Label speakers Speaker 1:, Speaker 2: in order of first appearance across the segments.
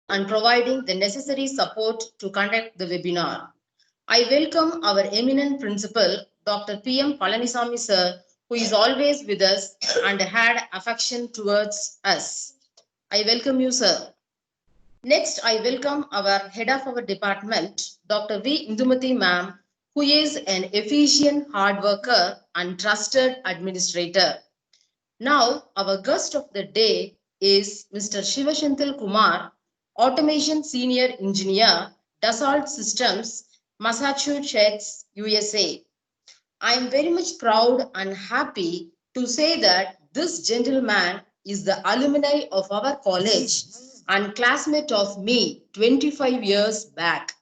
Speaker 1: and providing the necessary support to conduct the webinar. I welcome our eminent principal, Dr. P.M. Palanisamy sir, who is always with us and had affection towards us. I welcome you, sir. Next, I welcome our head of our department, Dr. V. Indumati ma'am, who is an efficient hard worker and trusted administrator. Now, our guest of the day is Mr. SENTHIL KUMAR, Automation Senior Engineer, Dassault Systems, Massachusetts, USA. I am very much proud and happy to say that this gentleman is the alumni of our college and classmate of me 25 years back.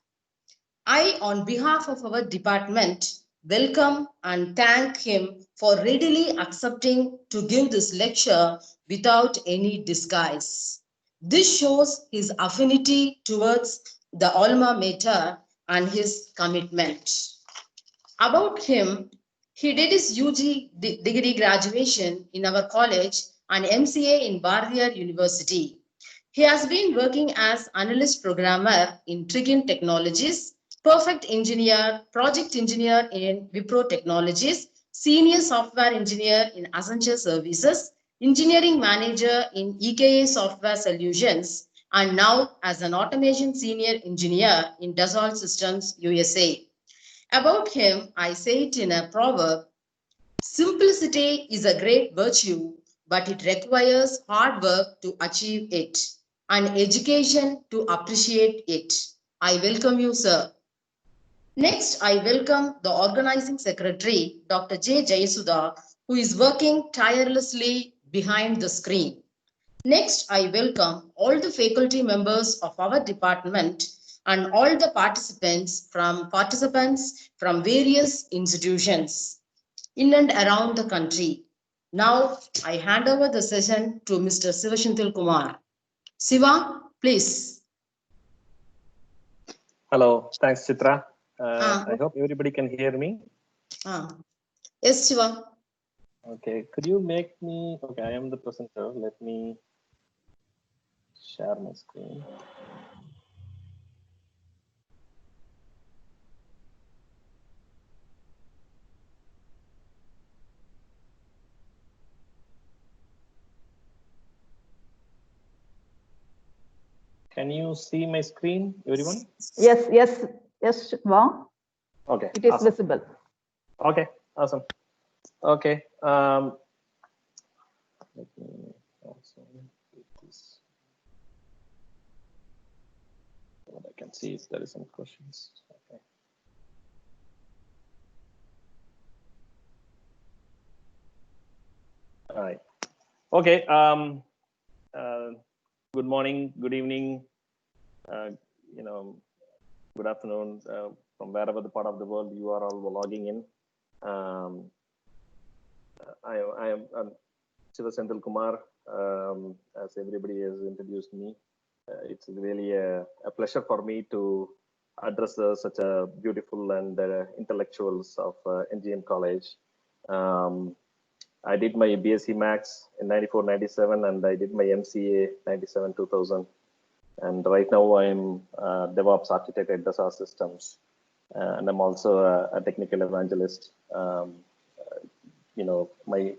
Speaker 1: I, on behalf of our department, welcome and thank him for readily accepting to give this lecture without any disguise. This shows his affinity towards the alma mater and his commitment. About him, he did his UG degree graduation in our college and MCA in Bardiyar University. He has been working as analyst programmer in Trigin Technologies, perfect engineer, project engineer in Wipro Technologies, senior software engineer in Accenture Services, engineering manager in EKA Software Solutions, and now as an automation senior engineer in Dassault Systems USA. About him, I say it in a proverb: simplicity is a great virtue, but it requires hard work to achieve it and education to appreciate it. I welcome you, sir. Next, I welcome the organizing secretary, Dr. J. Jayasudha, who is working tirelessly behind the screen. Next, I welcome all the faculty members of our department and all the participants from various institutions in and around the country. Now, I hand over the session to Mr. SENTHIL Kumar. Siva, please.
Speaker 2: Hello, thanks, Chitra. I hope everybody can hear me.
Speaker 1: Yes, Siva.
Speaker 2: Okay, could you make me, okay, I am the presenter. Let me share my screen. Can you see my screen, everyone?
Speaker 3: Yes, Shiva.
Speaker 2: Okay.
Speaker 3: It is awesome. Visible.
Speaker 2: Okay, awesome. Okay. Let me also put this. What I can see if there is some questions. Okay. All right. Okay. Good morning, good evening, good afternoon from wherever the part of the world you are all logging in. I'm SENTHIL Kumar. As everybody has introduced me, it's really a pleasure for me to address such a beautiful and intellectuals of NGM College. I did my BSc Max in 94-97 and I did my MCA 97-2000. And right now I'm a DevOps architect at Dassault Systems. And I'm also a technical evangelist. My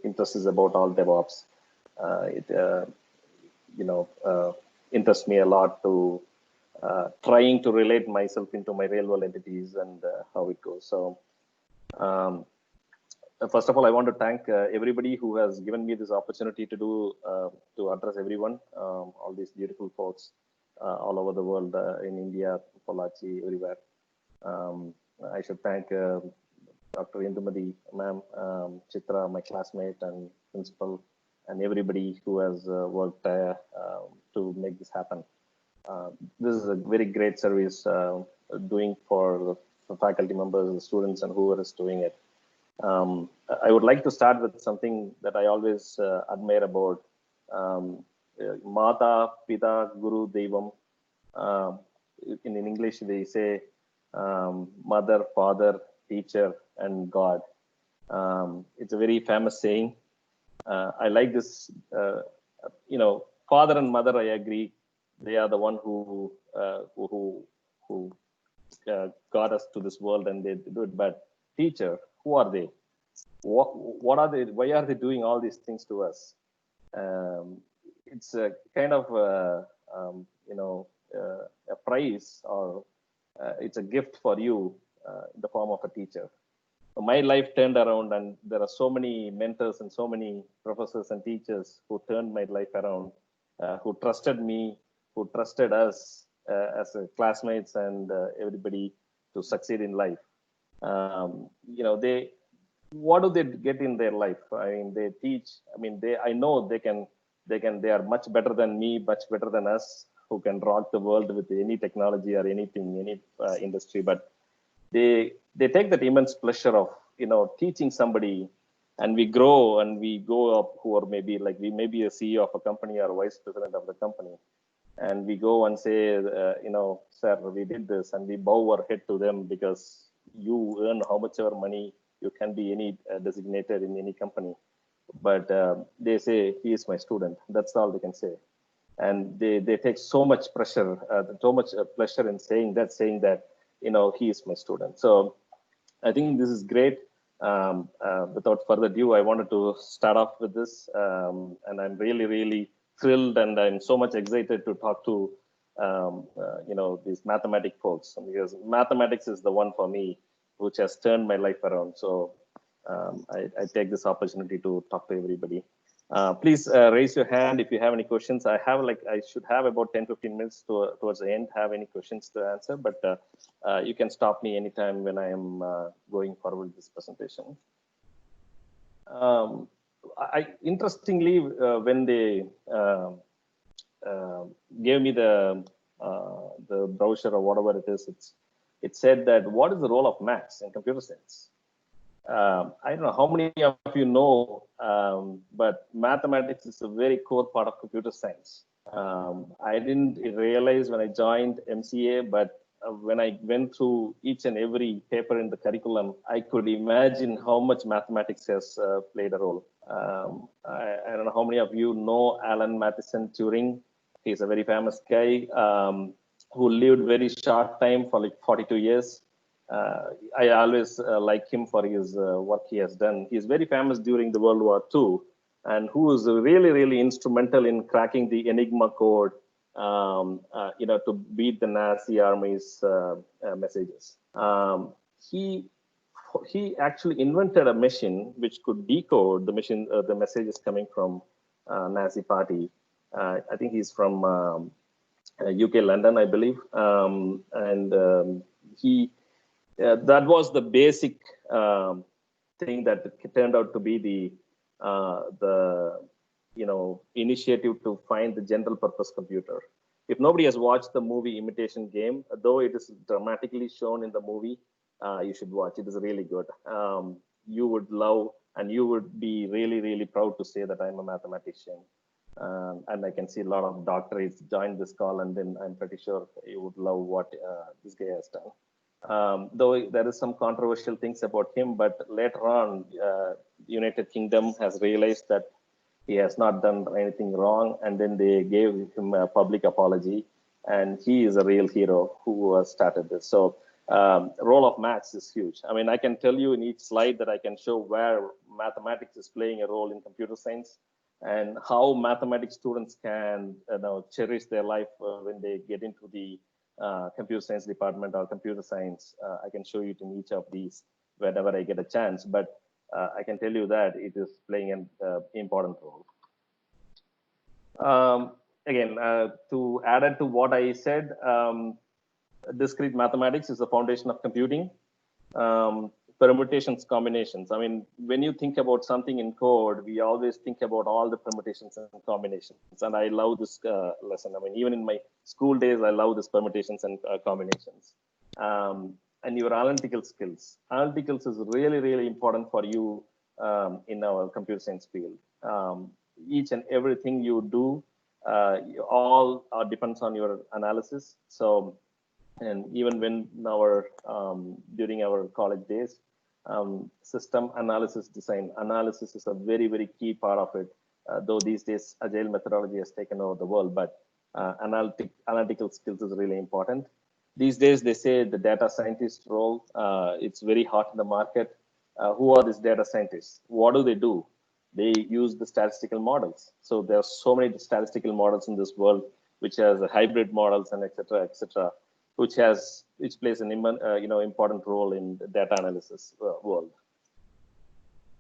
Speaker 2: interest is about all DevOps. It interests me a lot to trying to relate myself into my real world entities and how it goes. So, first of all, I want to thank everybody who has given me this opportunity to address everyone, all these beautiful folks all over the world, in India, Pollachi, everywhere. I should thank Dr. Indumati ma'am, Chitra, my classmate and principal, and everybody who has worked to make this happen. This is a very great service doing for the faculty members, the students, and whoever is doing it. I would like to start with something that I always admire about Mata, Pita, Guru, Devam. In English, they say mother, father, teacher, and God. It's a very famous saying. I like this, father and mother, I agree. They are the one who got us to this world, and they do it. But teacher, who are they? What are they? Why are they doing all these things to us? It's a kind of a prize, or it's a gift for you in the form of a teacher. My life turned around, and there are so many mentors and so many professors and teachers who turned my life around, who trusted me, who trusted us as classmates and everybody to succeed in life. What do they get in their life? I mean, they teach. I mean, I know they are much better than me, much better than us, who can rock the world with any technology or anything, any industry. But they take that immense pleasure of teaching somebody, and we grow and we go up, who are maybe like we may be a CEO of a company or a vice president of the company, and we go and say, sir, we did this, and we bow our head to them because you earn how much ever money. You can be any designated in any company, but they say he is my student. That's all they can say, and they take so much pressure, so much pleasure in saying that he is my student. So I think this is great. Without further ado, I wanted to start off with this, and I'm really thrilled, and I'm so much excited to talk to these mathematics folks, because mathematics is the one for me which has turned my life around. So I take this opportunity to talk to everybody. Please raise your hand if you have any questions. I should have about 10-15 minutes towards the end, have any questions to answer, but you can stop me anytime when I am going forward with this presentation. Interestingly, when they gave me the brochure or whatever it is, it said that what is the role of maths in computer science? I don't know how many of you know, but mathematics is a very core part of computer science. I didn't realize when I joined MCA, but when I went through each and every paper in the curriculum, I could imagine how much mathematics has played a role. I don't know how many of you know Alan Matheson Turing. He's a very famous guy who lived very short time, for like 42 years. I always like him for his work he has done. He's very famous during the World War II, and who was really instrumental in cracking the Enigma code, to beat the Nazi army's messages. He actually invented a machine which could decode the messages coming from Nazi party. I think he's from UK, London, I believe, that was the basic thing that turned out to be the initiative to find the general purpose computer. If nobody has watched the movie Imitation Game, though it is dramatically shown in the movie, you should watch. It is really good. You would love, and you would be really proud to say that I'm a mathematician. And I can see a lot of doctorates join this call, and then I'm pretty sure you would love what this guy has done. Though there is some controversial things about him, but later on, United Kingdom has realized that he has not done anything wrong, and then they gave him a public apology, and he is a real hero who started this. So role of maths is huge. I mean, I can tell you in each slide that I can show where mathematics is playing a role in computer science, and how mathematics students can cherish their life when they get into the computer science department or computer science. I can show you it in each of these whenever I get a chance, but I can tell you that it is playing an important role. Again, to add to what I said, discrete mathematics is the foundation of computing. Permutations, combinations. I mean, when you think about something in code, we always think about all the permutations and combinations. And I love this lesson. I mean, even in my school days, I love this permutations and combinations. And your analytical skills. Analyticals is really important for you in our computer science field. Each and everything you do, all depends on your analysis. So, and even when during our college days, system analysis design analysis is a very key part of it. Though these days agile methodology has taken over the world, but analytical skills is really important. These days, they say the data scientist role, it's very hot in the market. Who are these data scientists? What do they do? They use the statistical models. So there are so many statistical models in this world, which has hybrid models and et cetera, which plays an important role in the data analysis world.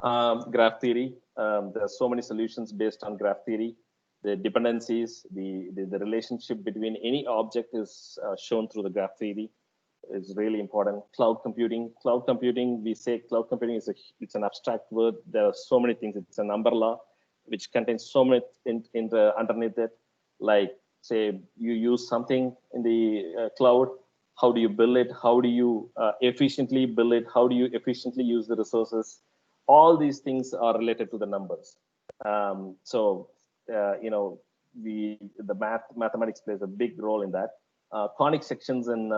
Speaker 2: Graph theory, there are so many solutions based on graph theory. The dependencies, the relationship between any object is shown through the graph theory. Is really important. Cloud computing, we say cloud computing it's an abstract word. There are so many things. It's an umbrella which contains so many underneath it. Like say you use something in the cloud, how do you build it? How do you efficiently build it? How do you efficiently use the resources? All these things are related to the numbers. Mathematics plays a big role in that. Conic sections in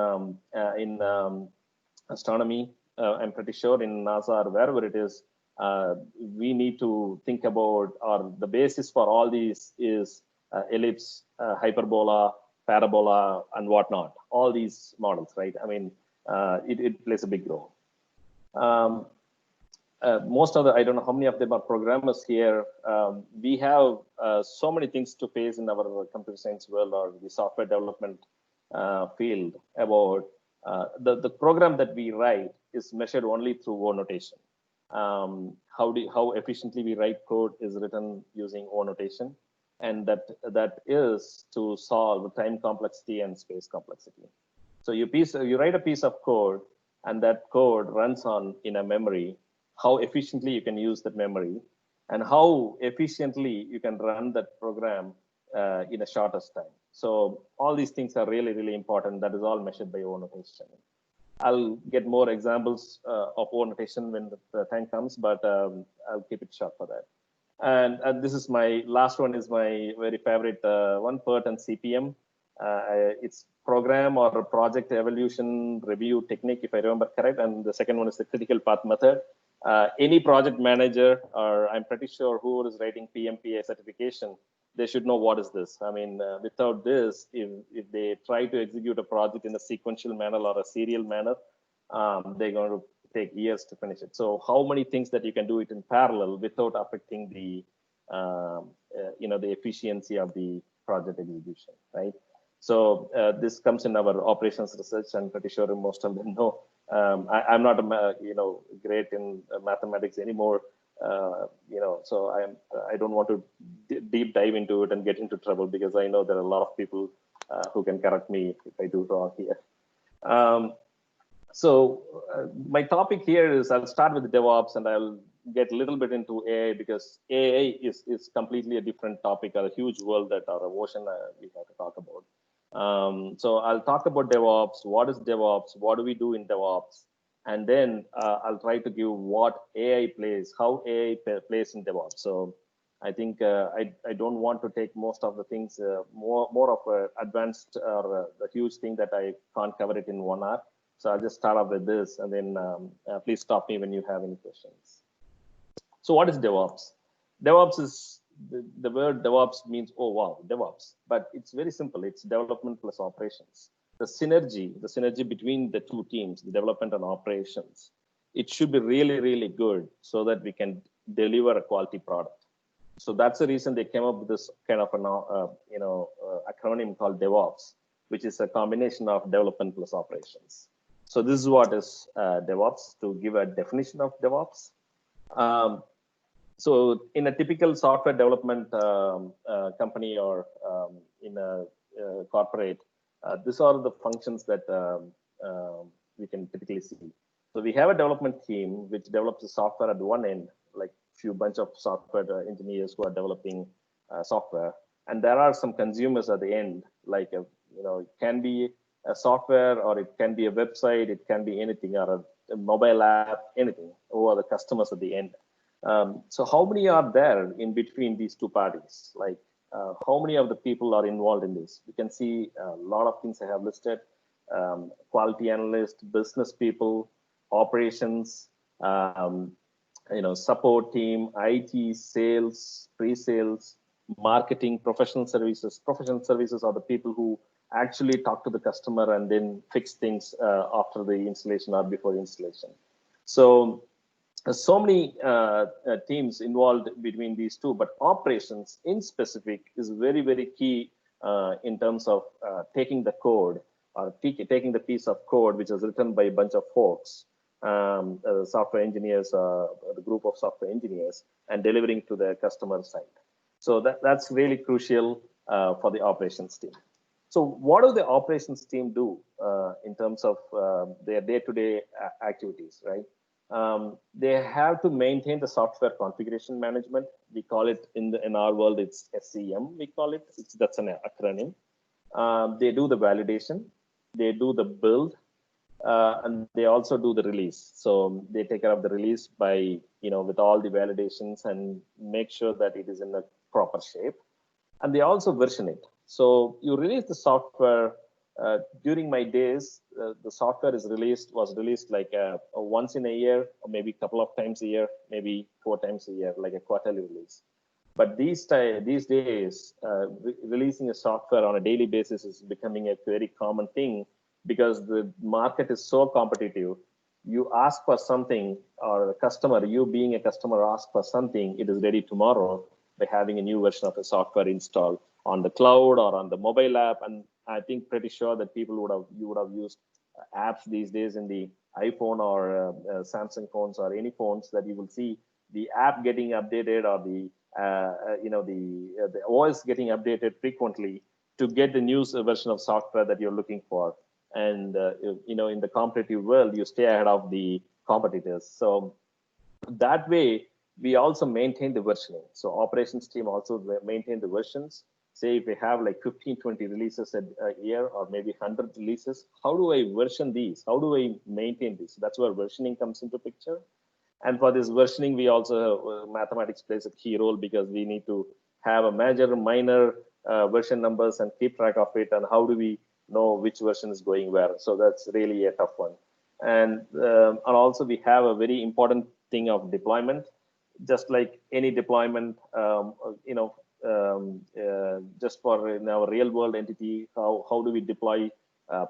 Speaker 2: astronomy, I'm pretty sure in NASA or wherever it is, we need to think about, or the basis for all these is ellipse, hyperbola, parabola, and whatnot. All these models, right? I mean, it plays a big role. Most of I don't know how many of them are programmers here. We have so many things to face in our computer science world or the software development field about the program that we write is measured only through O notation. How efficiently we write code is written using O notation, and that is to solve time complexity and space complexity. So you write a piece of code, and that code runs in a memory. How efficiently you can use that memory, and how efficiently you can run that program in a shortest time. So all these things are really, really important. That is all measured by O notation. I'll get more examples of O notation when the time comes, but I'll keep it short for that. And this is my last one, is my very favorite one, PERT and CPM. It's program or project evolution review technique, if I remember correct. And the second one is the critical path method. Any project manager, or I'm pretty sure who is writing PMPA certification, they should know what is this. I mean, without this, if they try to execute a project in a sequential manner or a serial manner, they're going to take years to finish it. So how many things that you can do it in parallel without affecting the the efficiency of the project execution, right? So this comes in our operations research. I'm pretty sure most of them know. I'm not great in mathematics anymore. So I don't want to deep dive into it and get into trouble, because I know there are a lot of people who can correct me if I do wrong here. My topic here is, I'll start with DevOps, and I'll get a little bit into AI, because AI is completely a different topic, or a huge world that, or an ocean we have to talk about. So I'll talk about DevOps. What is DevOps? What do we do in DevOps? And then I'll try to give what AI plays, how AI plays in DevOps. So I think I don't want to take most of the things, more of an advanced or the huge thing that I can't cover it in 1 hour. So I'll just start off with this, and then please stop me when you have any questions. So what is DevOps? DevOps is, the word DevOps means, oh wow, DevOps, but it's very simple. It's development plus operations. The synergy between the two teams, the development and operations, it should be really, really good so that we can deliver a quality product. So that's the reason they came up with this kind of an acronym called DevOps, which is a combination of development plus operations. So this is what is DevOps. To give a definition of DevOps, so in a typical software development company or in a corporate, these are the functions that we can typically see. So we have a development team which develops the software at one end, like few bunch of software engineers who are developing software, and there are some consumers at the end, like it can be a software, or it can be a website, it can be anything, or a mobile app, anything, who are the customers at the end. So how many are there in between these two parties? Like how many of the people are involved in this? We can see a lot of things I have listed: quality analyst, business people, operations, support team, IT, sales, pre-sales, marketing, professional services. Professional services are the people who actually talk to the customer and then fix things after the installation or before installation. So so many teams involved between these two, but operations in specific is very, very key in terms of taking the code or taking the piece of code which is written by a bunch of folks, software engineers, the group of software engineers, and delivering to the customer side. So that's really crucial for the operations team. So what do the operations team do in terms of their day-to-day activities, right? They have to maintain the software configuration management. We call it in our world, it's SCM, we call it. That's an acronym. They do the validation, they do the build, and they also do the release. So they take care of the release by, with all the validations and make sure that it is in a proper shape. And they also version it. So you release the software. During my days, the software was released like once in a year, or maybe a couple of times a year, maybe 4 times a year, like a quarterly release. But these days, releasing a software on a daily basis is becoming a very common thing because the market is so competitive. You ask for something, or a customer, you being a customer, ask for something, it is ready tomorrow by having a new version of a software installed on the cloud or on the mobile app. And I think pretty sure that you would have used apps these days in the iPhone or Samsung phones or any phones that you will see the app getting updated or the OS getting updated frequently to get the new version of software that you're looking for. And in the competitive world, you stay ahead of the competitors. So that way, we also maintain the versioning. So operations team also maintain the versions. Say if we have like 15, 20 releases a year or maybe 100 releases, how do I version these? How do I maintain these? That's where versioning comes into picture. And for this versioning, we also, mathematics plays a key role because we need to have a major, minor version numbers and keep track of it. And how do we know which version is going where? So that's really a tough one. And also we have a very important thing of deployment. Just like any deployment, just for in our real world entity, how do we deploy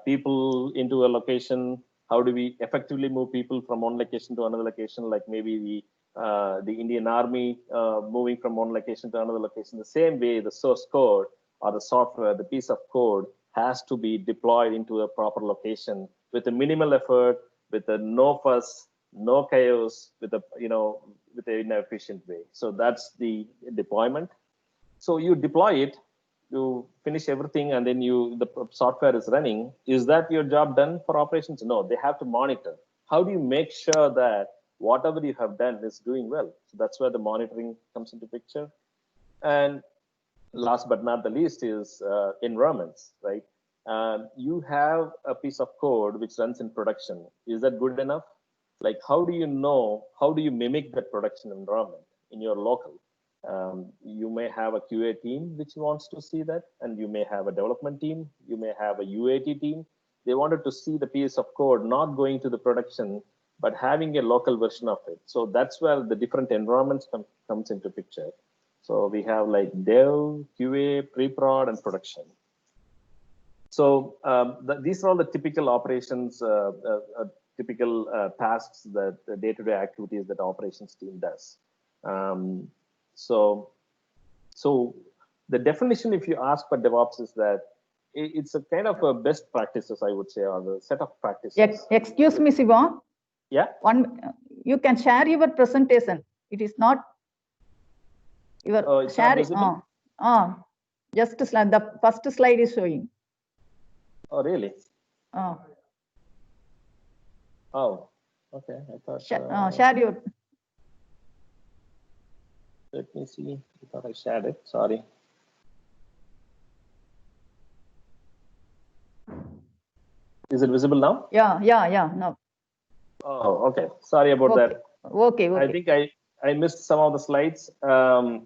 Speaker 2: people into a location? How do we effectively move people from one location to another location? Like maybe the Indian Army moving from one location to another location. The same way, the source code or the software, the piece of code has to be deployed into a proper location with a minimal effort, with a no fuss, no chaos, with a in an efficient way. So that's the deployment. So you deploy it, you finish everything, and then the software is running. Is that your job done for operations? No, they have to monitor. How do you make sure that whatever you have done is doing well? So that's where the monitoring comes into picture. And last but not the least is environments, right? You have a piece of code which runs in production. Is that good enough? Like, how do you mimic that production environment in your local? You may have a QA team which wants to see that, and you may have a development team, you may have a UAT team. They wanted to see the piece of code not going to the production, but having a local version of it. So that's where the different environments comes into picture. So we have like dev, QA, pre-prod, and production. So these are all the typical operations, typical tasks that the day-to-day activities that the operations team does. So the definition, if you ask for DevOps, is that it's a kind of a best practices, I would say, or the set of practices.
Speaker 3: Excuse me, Siva.
Speaker 2: Yeah.
Speaker 3: You can share your presentation. It is not your sharing. Just slide. The first slide is showing.
Speaker 2: Oh, really?
Speaker 3: Oh,
Speaker 2: okay. I thought.
Speaker 3: Share your.
Speaker 2: Let me see. I thought I shared it. Sorry. Is it visible now?
Speaker 3: Yeah. No.
Speaker 2: Oh, okay. Sorry about that.
Speaker 3: Okay.
Speaker 2: I think I missed some of the slides. I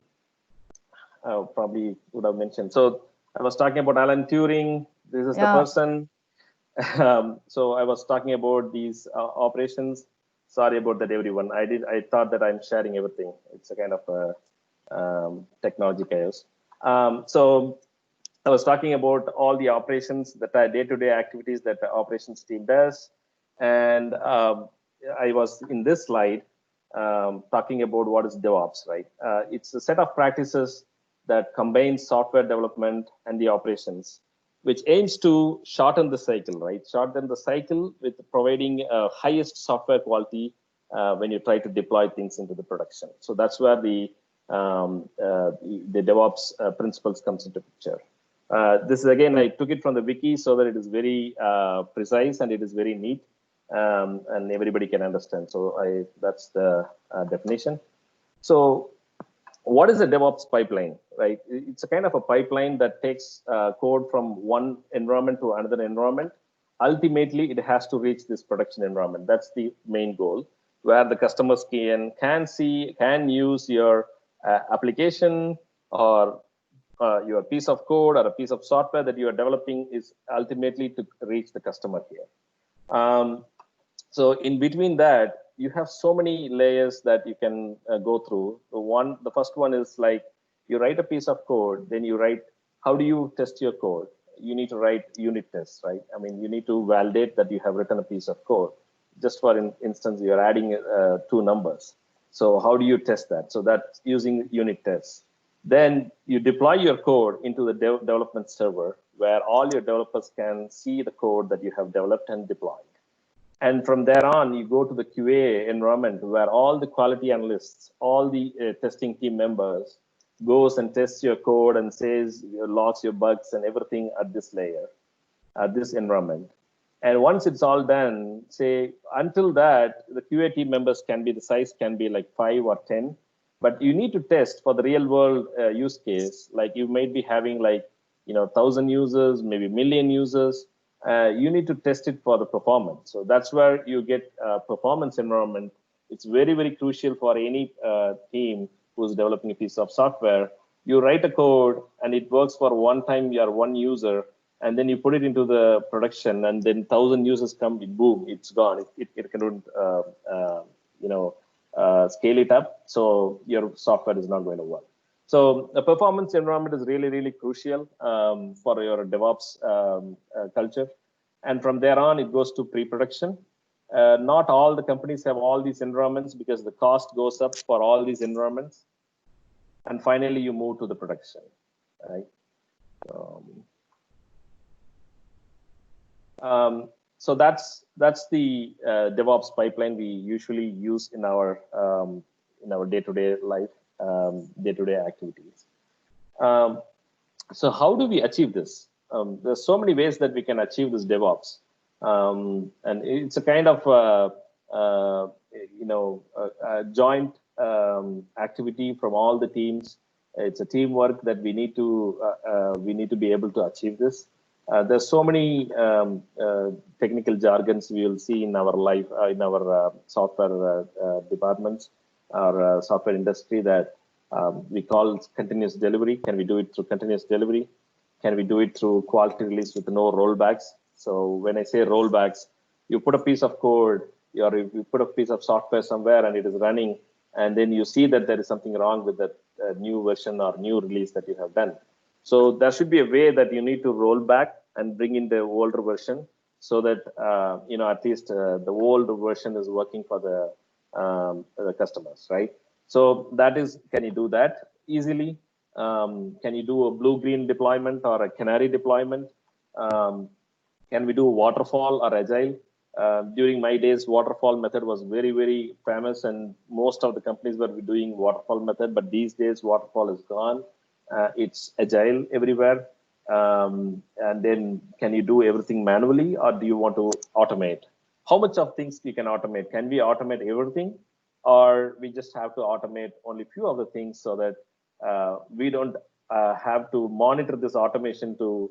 Speaker 2: probably would have mentioned. So I was talking about Alan Turing. This is the person. So I was talking about these operations. Sorry about that, everyone. I thought that I'm sharing everything. It's a kind of technology chaos. So I was talking about all the operations, that are day-to-day activities that the operations team does. And I was in this slide talking about what is DevOps, right? It's a set of practices that combines software development and the operations, which aims to shorten the cycle, right? Shorten the cycle with providing highest software quality when you try to deploy things into the production. So that's where the DevOps principles comes into picture. This is again, I took it from the wiki so that it is very precise and it is very neat, and everybody can understand. So that's the definition. So what is a DevOps pipeline, right? It's a kind of a pipeline that takes code from one environment to another environment. Ultimately, it has to reach this production environment. That's the main goal, where the customers can use your application or your piece of code or a piece of software that you are developing is ultimately to reach the customer here. So in between that, you have so many layers that you can go through. The first one is like you write a piece of code, then you write, how do you test your code? You need to write unit tests, right? I mean, you need to validate that you have written a piece of code. Just for instance, you're adding two numbers. So how do you test that? So that's using unit tests. Then you deploy your code into the development server where all your developers can see the code that you have developed and deployed. And from there on, you go to the QA environment where all the quality analysts, all the testing team members goes and tests your code and says, logs your bugs and everything at this layer, at this environment. And once it's all done, say, until that, the QA team members can be, the size can be like 5 or 10, but you need to test for the real world use case. Like you might be having like, 1,000 users, maybe million users. You need to test it for the performance. So that's where you get performance environment. It's very, very crucial for any team who's developing a piece of software. You write a code and it works for one time, you're one user, and then you put it into the production and then 1,000 users come, boom, it's gone. It cannot, scale it up. So your software is not going to work. So the performance environment is really, really crucial for your DevOps culture. And from there on, it goes to pre-production. Not all the companies have all these environments because the cost goes up for all these environments. And finally, you move to the production, right? So that's the DevOps pipeline we usually use in our day-to-day life. Day-to-day activities. So how do we achieve this? There's so many ways that we can achieve this DevOps. And it's a kind of, a joint activity from all the teams. It's a teamwork that we need to be able to achieve this. There's so many technical jargons we will see in our life, in our software departments. Our software industry that we call continuous delivery. Can we do it through continuous delivery? Can we do it through quality release with no rollbacks? So when I say rollbacks, you put a piece of code, or you put a piece of software somewhere and it is running, and then you see that there is something wrong with that new version or new release that you have done. So there should be a way that you need to roll back and bring in the older version so that, at least the old version is working for the customers, right? So that is, can you do that easily? Can you do a blue-green deployment or a canary deployment? Can we do waterfall or agile? During my days, waterfall method was very, very famous, and most of the companies were doing waterfall method. But these days, waterfall is gone. It's agile everywhere. And then, can you do everything manually, or do you want to automate? How much of things you can automate? Can we automate everything, or we just have to automate only few of the things so that we don't have to monitor this automation to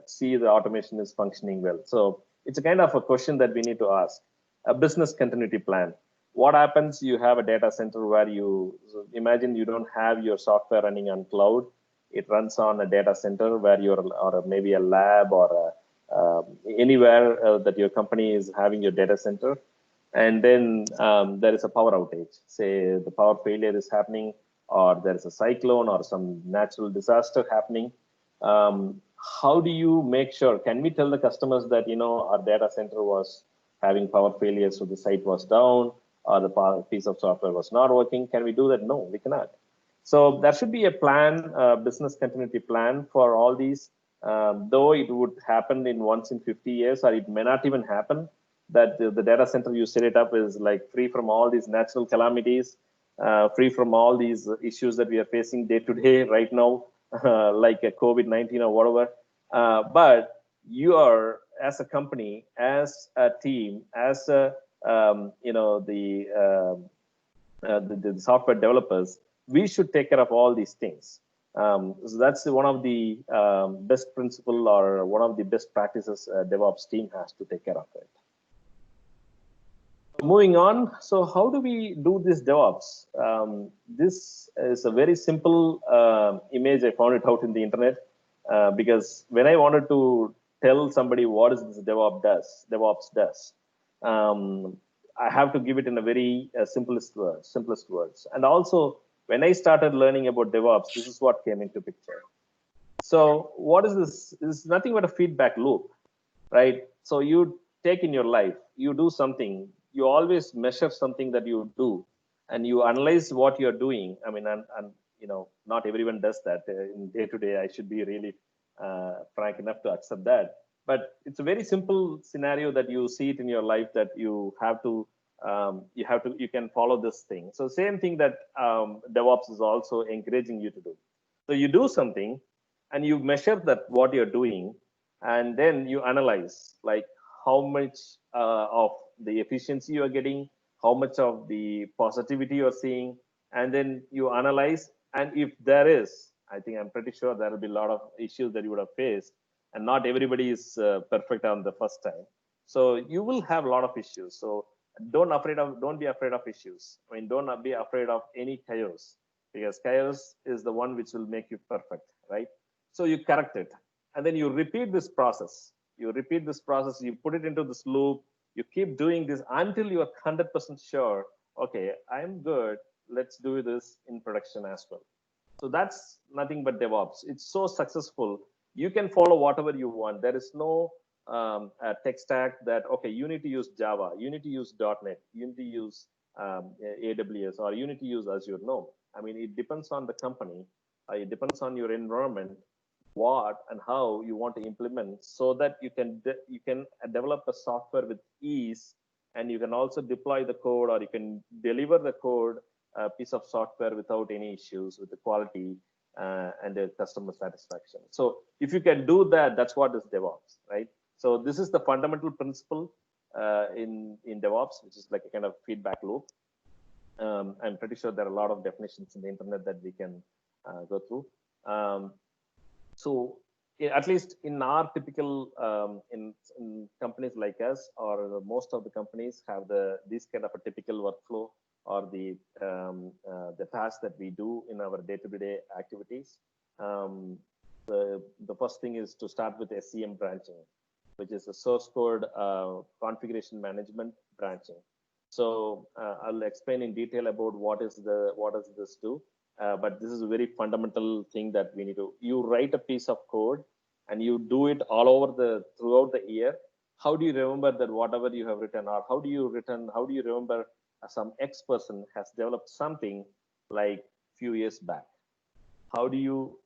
Speaker 2: see the automation is functioning well? So it's a kind of a question that we need to ask. A business continuity plan. What happens? You have a data center where so imagine you don't have your software running on cloud. It runs on a data center where or maybe a lab or anywhere that your company is having your data center. And then there is a power outage. Say the power failure is happening. or there's a cyclone or some natural disaster happening, how do you make sure? Can we tell the customers that, you know, our data center was having power failure, so the site was down, or the piece of software was not working? Can we do that? No, we cannot. So there should be a plan, business continuity plan for all these, though it would happen in once in 50 years, or it may not even happen, that the data center you set it up is like free from all these natural calamities, free from all these issues that we are facing day to day right now, like a COVID-19 or whatever. But you are, as a company, as a team, as a, you know, the software developers, we should take care of all these things. So that's one of the best principle, or one of the best practices DevOps team has to take care of it. Moving on, so how do we do this DevOps? This is a very simple image. I found it out in the internet because when I wanted to tell somebody what is this DevOps does, I have to give it in a very simplest words. And also, when I started learning about DevOps, this is what came into picture. So what is this? This is nothing but a feedback loop, right? So you take in your life, you do something, you always measure something that you do, and you analyze what you're doing. I mean, and you know, not everyone does that in day to day. I should be really frank enough to accept that. But it's a very simple scenario that you see it in your life, that you have to, you can follow this thing. So same thing that DevOps is also encouraging you to do. So you do something and you measure that what you're doing, and then you analyze like how much of the efficiency you are getting, how much of the positivity you're seeing, and then you analyze. And if there is, I think I'm pretty sure there will be a lot of issues that you would have faced, and not everybody is perfect on the first time. So you will have a lot of issues. So don't be afraid of issues. I mean, don't be afraid of any chaos, because chaos is the one which will make you perfect, right? So you correct it, and then you repeat this process. You put it into this loop. You keep doing this until you are 100% sure, okay, I'm good. Let's do this in production as well. So that's nothing but DevOps. It's so successful. You can follow whatever you want. There is no tech stack that, okay, you need to use Java, you need to use .NET, you need to use AWS, or you need to use Azure. No, I mean, it depends on the company. It depends on your environment, what and how you want to implement, so that you can develop a software with ease, and you can also deploy the code, or you can deliver the code, piece of software, without any issues with the quality and the customer satisfaction. So if you can do that, that's what is DevOps, right? So this is the fundamental principle in DevOps, which is like a kind of feedback loop. I'm pretty sure there are a lot of definitions in the internet that we can go through. So at least in our typical, in companies like us, or most of the companies have this kind of a typical workflow, or the tasks that we do in our day-to-day activities. The first thing is to start with SCM branching, which is a source code configuration management branching. So I'll explain in detail about what does this do. But this is a very fundamental thing that we need to. You write a piece of code and you do it all over throughout the year. How do you remember that whatever you have written, or how do you remember some X person has developed something like few years back? How do you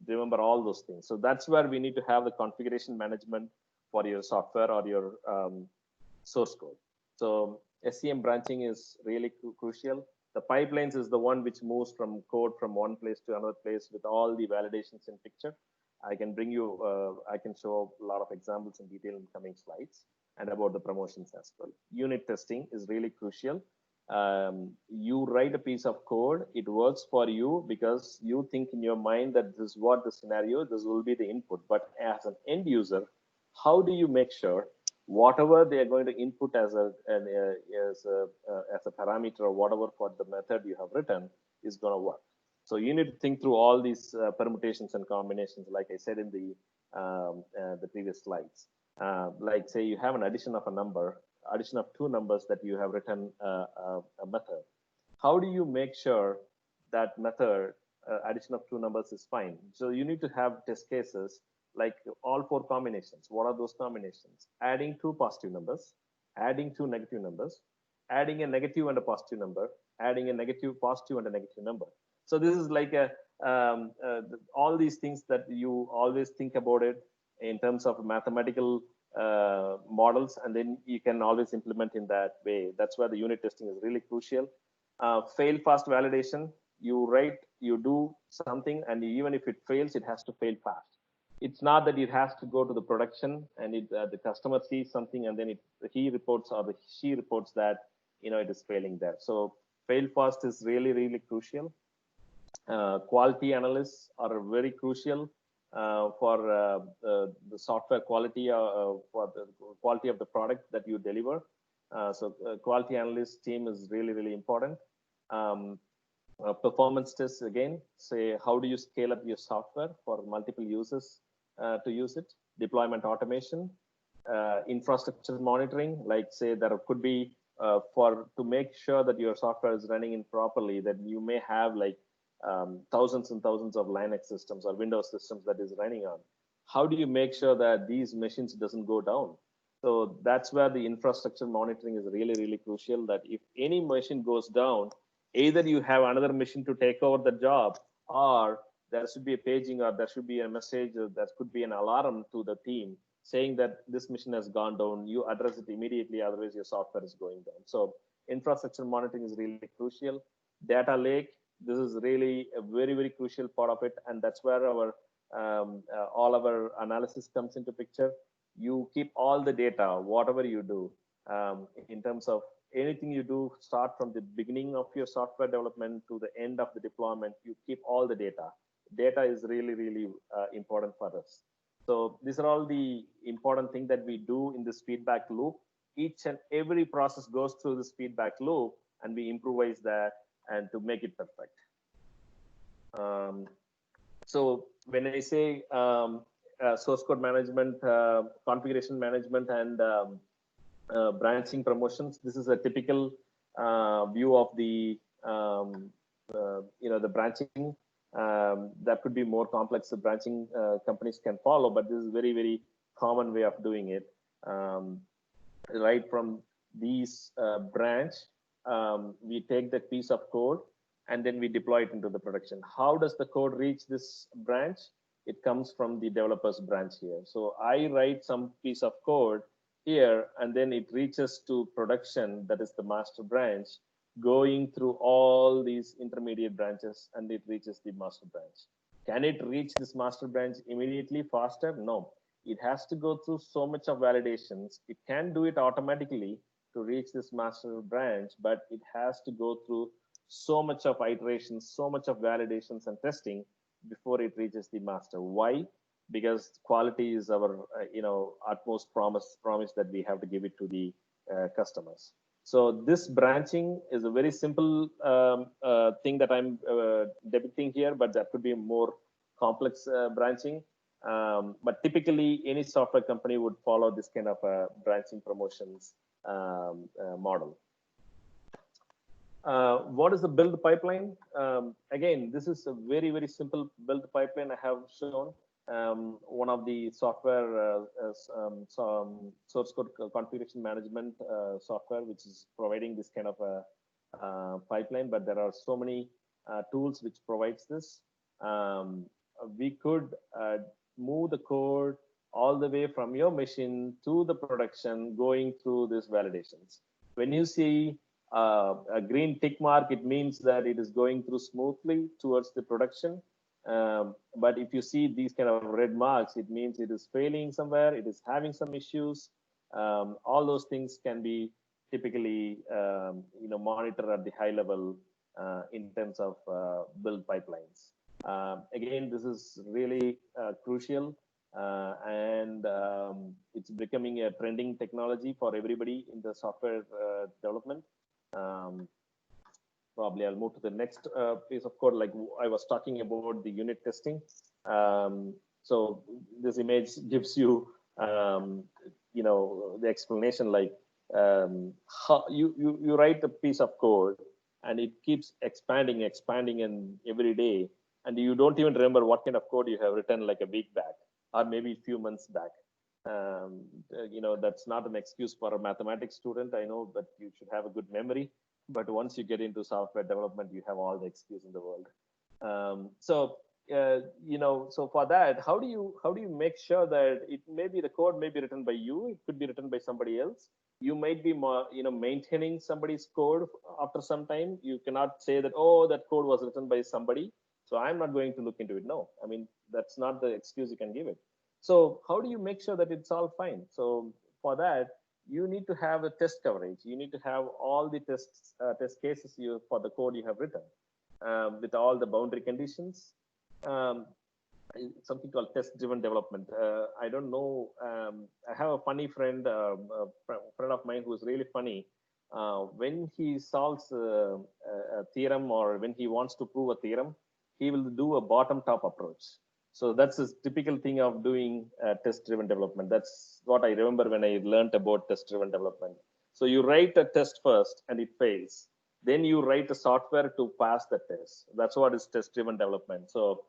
Speaker 2: remember all those things? So that's where we need to have the configuration management for your software or your source code. So SCM branching is really crucial. The pipelines is the one which moves from code from one place to another place with all the validations in picture. I can bring you, I can show a lot of examples in detail in coming slides, and about the promotions as well. Unit testing is really crucial. You write a piece of code, it works for you because you think in your mind that this is what the scenario, this will be the input. But as an end user, how do you make sure whatever they are going to input as a parameter, or whatever for the method you have written, is going to work? So you need to think through all these permutations and combinations, like I said in the previous slides. Like say you have an addition of two numbers that you have written a method. How do you make sure that method, addition of two numbers is fine. So you need to have test cases like all four combinations. What are those combinations? Adding two positive numbers, adding two negative numbers, adding a negative and a positive number, adding a negative, positive, and a negative number. So this is like a all these things that you always think about it in terms of mathematical models, and then you can always implement in that way. That's where the unit testing is really crucial. Fail fast validation. You write, you do something, and even if it fails, it has to fail fast. It's not that it has to go to the production and the customer sees something and then he reports or she reports that it is failing there. So fail fast is really, really crucial. Quality analysts are very crucial for the software quality, for the quality of the product that you deliver. So quality analyst team is really, really important. Performance tests, again, say how do you scale up your software for multiple users to use it. Deployment automation, infrastructure monitoring, like say there could be to make sure that your software is running in properly, that you may have like thousands and thousands of Linux systems or Windows systems that is running on. How do you make sure that these machines doesn't go down? So that's where the infrastructure monitoring is really, really crucial, that if any machine goes down, either you have another machine to take over the job, or there should be a paging, or there should be a message, there could be an alarm to the team saying that this machine has gone down. You address it immediately, otherwise your software is going down. So infrastructure monitoring is really crucial. Data lake, this is really a very, very crucial part of it, and that's where our all our analysis comes into picture. You keep all the data, whatever you do, in terms of anything you do, start from the beginning of your software development to the end of the deployment, you keep all the data. Data is really, really important for us. So these are all the important things that we do in this feedback loop. Each and every process goes through this feedback loop, and we improvise that and to make it perfect. So when I say source code management, configuration management, and branching promotions, this is a typical view of the the branching. That could be more complex. The branching companies can follow, but this is very, very common way of doing it. Right from these branch, we take that piece of code and then we deploy it into the production. How does the code reach this branch? It comes from the developer's branch here. So I write some piece of code here, and then it reaches to production, that is the master branch, going through all these intermediate branches, and it reaches the master branch. Can it reach this master branch immediately, faster? No. It has to go through so much of validations. It can do it automatically to reach this master branch, but it has to go through so much of iterations, so much of validations and testing before it reaches the master. Why? Because quality is our utmost promise that we have to give it to the customers. So this branching is a very simple thing that I'm depicting here, but that could be a more complex branching. But typically, any software company would follow this kind of branching promotions model. What is the build pipeline? Again, this is a very, very simple build pipeline I have shown. One of the software source code configuration management software, which is providing this kind of a pipeline, but there are so many tools which provides this. We could move the code all the way from your machine to the production, going through these validations. When you see a green tick mark, it means that it is going through smoothly towards the production. But if you see these kind of red marks, it means it is failing somewhere, it is having some issues. All those things can be typically monitored at the high level in terms of build pipelines. Again, this is really crucial, and it's becoming a trending technology for everybody in the software development. Probably I'll move to the next piece of code. Like I was talking about the unit testing. So this image gives you, the explanation, like how you write a piece of code, and it keeps expanding and every day, and you don't even remember what kind of code you have written like a week back or maybe a few months back. That's not an excuse for a mathematics student. I know that you should have a good memory, but once you get into software development, you have all the excuse in the world. So for that, how do you make sure that the code may be written by you, it could be written by somebody else. You might be more, maintaining somebody's code after some time. You cannot say that, oh, that code was written by somebody, so I'm not going to look into it. No, I mean, that's not the excuse you can give it. So how do you make sure that it's all fine? So for that, you need to have a test coverage. You need to have all the test cases for the code you have written, with all the boundary conditions. Something called test-driven development. I don't know. I have a funny friend, a friend of mine who is really funny. When he solves a theorem, or when he wants to prove a theorem, he will do a bottom-top approach. So that's a typical thing of doing test-driven development. That's what I remember when I learned about test-driven development. So you write a test first and it fails. Then you write a software to pass the test. That's what is test-driven development. So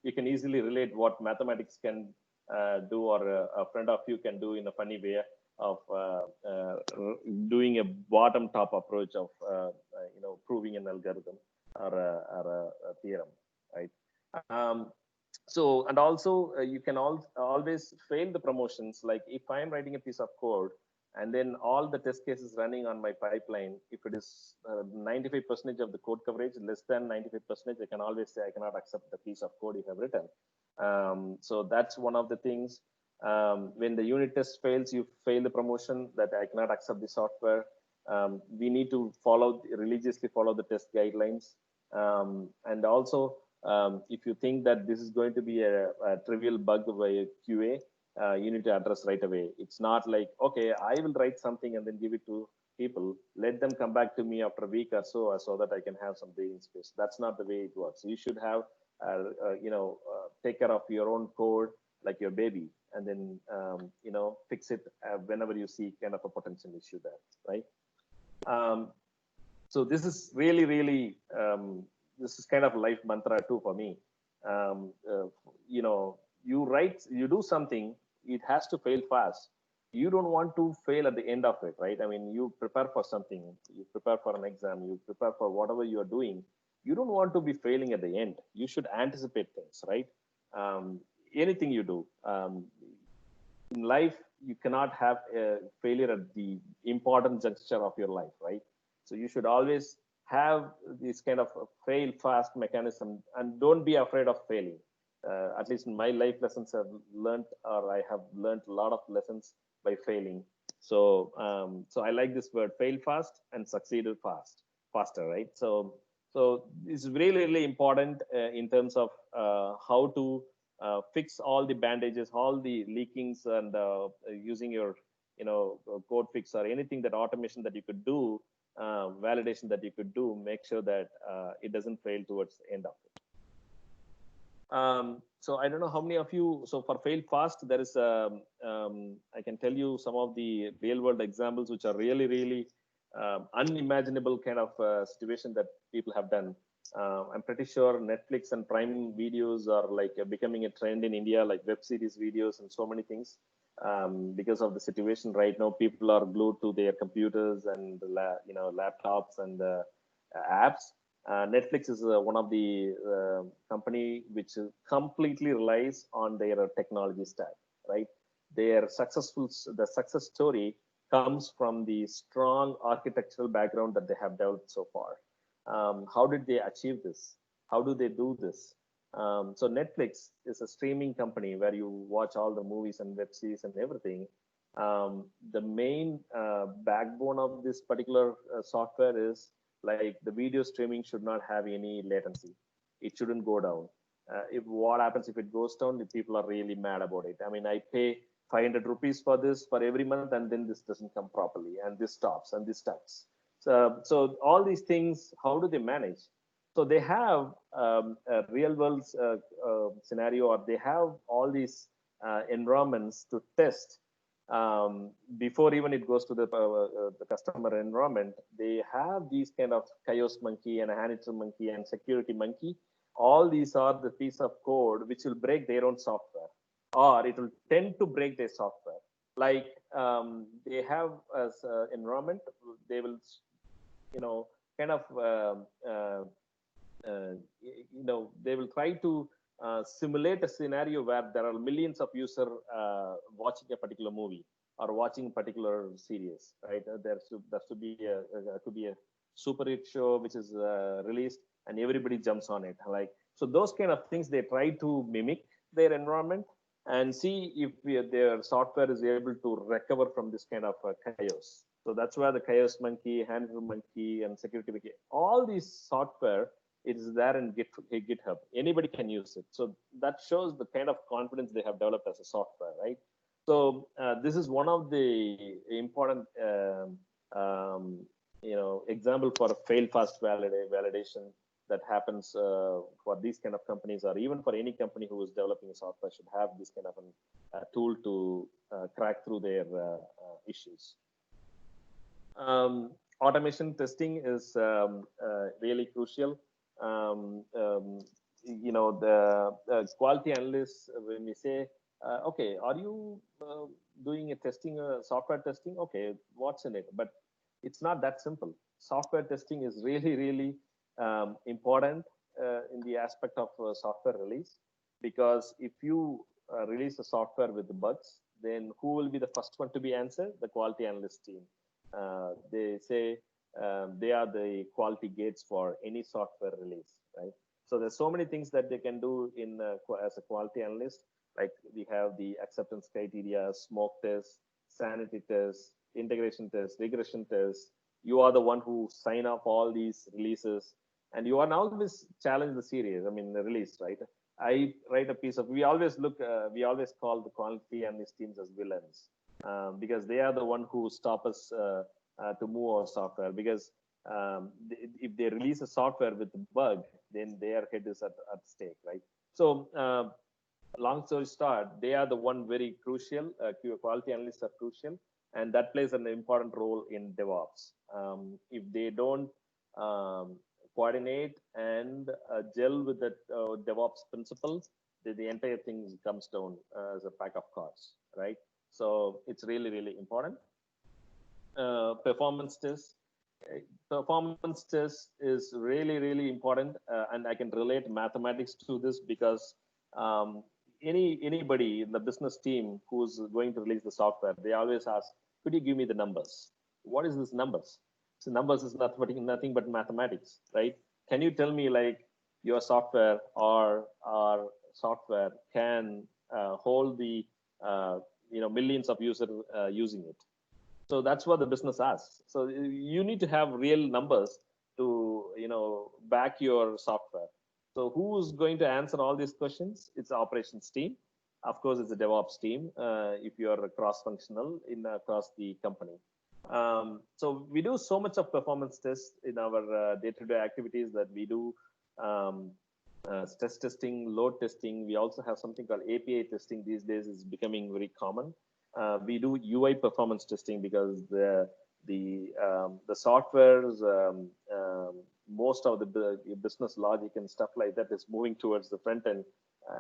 Speaker 2: you can easily relate what mathematics can do, or a friend of you can do in a funny way of doing a bottom-top approach of proving an algorithm or a theorem, right? And also you can always fail the promotions. Like if I'm writing a piece of code and then all the test cases running on my pipeline, if it is 95% of the code coverage, less than 95%, I can always say I cannot accept the piece of code you have written. So that's one of the things. When the unit test fails, you fail the promotion, that I cannot accept the software. We need to religiously follow the test guidelines. And also, if you think that this is going to be a trivial bug by a QA, you need to address right away. It's not like, okay, I will write something and then give it to people, let them come back to me after a week or so that I can have some breathing space. That's not the way it works. You should have, take care of your own code like your baby, and then, fix it whenever you see kind of a potential issue there, right? So this is really, really, this is kind of life mantra too for me. You do something, it has to fail fast. You don't want to fail at the end of it, right? I mean, you prepare for something, you prepare for an exam, you prepare for whatever you are doing. You don't want to be failing at the end. You should anticipate things, right? Anything you do. In life, you cannot have a failure at the important juncture of your life, right? So you should always have this kind of fail fast mechanism, and don't be afraid of failing. At least in my life lessons I've learned, or I have learned a lot of lessons by failing. So I like this word, fail fast and succeeded faster, right? So it's really, really important in terms of how to fix all the bandages, all the leakings, and using your code fix or anything, that automation that you could do, validation that you could do, make sure that it doesn't fail towards the end of it. So I don't know how many of you, so for fail fast, there is, I can tell you some of the real world examples, which are really, really unimaginable kind of situation that people have done. I'm pretty sure Netflix and Prime videos are like becoming a trend in India, like web series videos and so many things. Because of the situation right now, people are glued to their computers and laptops and apps. Netflix is one of the company which completely relies on their technology stack, right? The success story comes from the strong architectural background that they have developed so far. How did they achieve this? How do they do this? So Netflix is a streaming company where you watch all the movies and web series and everything. The main backbone of this particular software is, like, the video streaming should not have any latency. It shouldn't go down. What happens if it goes down? The people are really mad about it. I mean, I pay 500 rupees for this for every month, and then this doesn't come properly, and this stops, and this starts. So all these things, how do they manage? So they have a real world scenario, or they have all these environments to test before even it goes to the customer environment, they have these kind of chaos monkey and a Hannitor monkey and security monkey. All these are the piece of code which will break their own software, or it will tend to break their software. Like they have as environment, they will, kind of, they will try to simulate a scenario where there are millions of users watching a particular movie or watching a particular series, right? There should be a super hit show which is released and everybody jumps on it. Like, so those kind of things, they try to mimic their environment and see if their software is able to recover from this kind of chaos. So that's where the chaos monkey, handler monkey, and security monkey, all these software, it is there in GitHub. Anybody can use it. So that shows the kind of confidence they have developed as a software, right? So this is one of the important, example for a fail fast validation that happens for these kind of companies, or even for any company who is developing a software should have this kind of a tool to crack through their issues. Automation testing is really crucial. The quality analysts, when we say, okay, are you doing a testing, software testing? Okay, what's in it? But it's not that simple. Software testing is really, really important in the aspect of software release, because if you release a software with the bugs, then who will be the first one to be answered? The quality analyst team. They say they are the quality gates for any software release, right? So there's so many things that they can do in as a quality analyst. Like we have the acceptance criteria, smoke tests, sanity tests, integration tests, regression tests. You are the one who sign off all these releases, and you are now always challenge the series. I mean, the release, right? I write a piece of. We always always call the quality analyst teams as villains, because they are the one who stop us to move our software. Because if they release a software with a bug, then their head is at stake, right? So long story short, they are the one very crucial. Quality analysts are crucial, and that plays an important role in DevOps. If they don't coordinate and gel with the DevOps principles, the entire thing comes down as a pack of cards, right? So it's really, really important. Performance test. Performance test is really, really important, and I can relate mathematics to this, because anybody in the business team who's going to release the software, they always ask, could you give me the numbers? What is this numbers? So numbers is nothing but mathematics, right? Can you tell me, like, your software or our software can hold the millions of users using it? So that's what the business asks. So you need to have real numbers to back your software. So who's going to answer all these questions? It's the operations team. Of course, it's a DevOps team if you're cross-functional across the company. So we do so much of performance tests in our day-to-day activities, that we do stress testing, load testing. We also have something called API testing. These days is becoming very common. We do UI performance testing, because the softwares, most of the business logic and stuff like that is moving towards the front end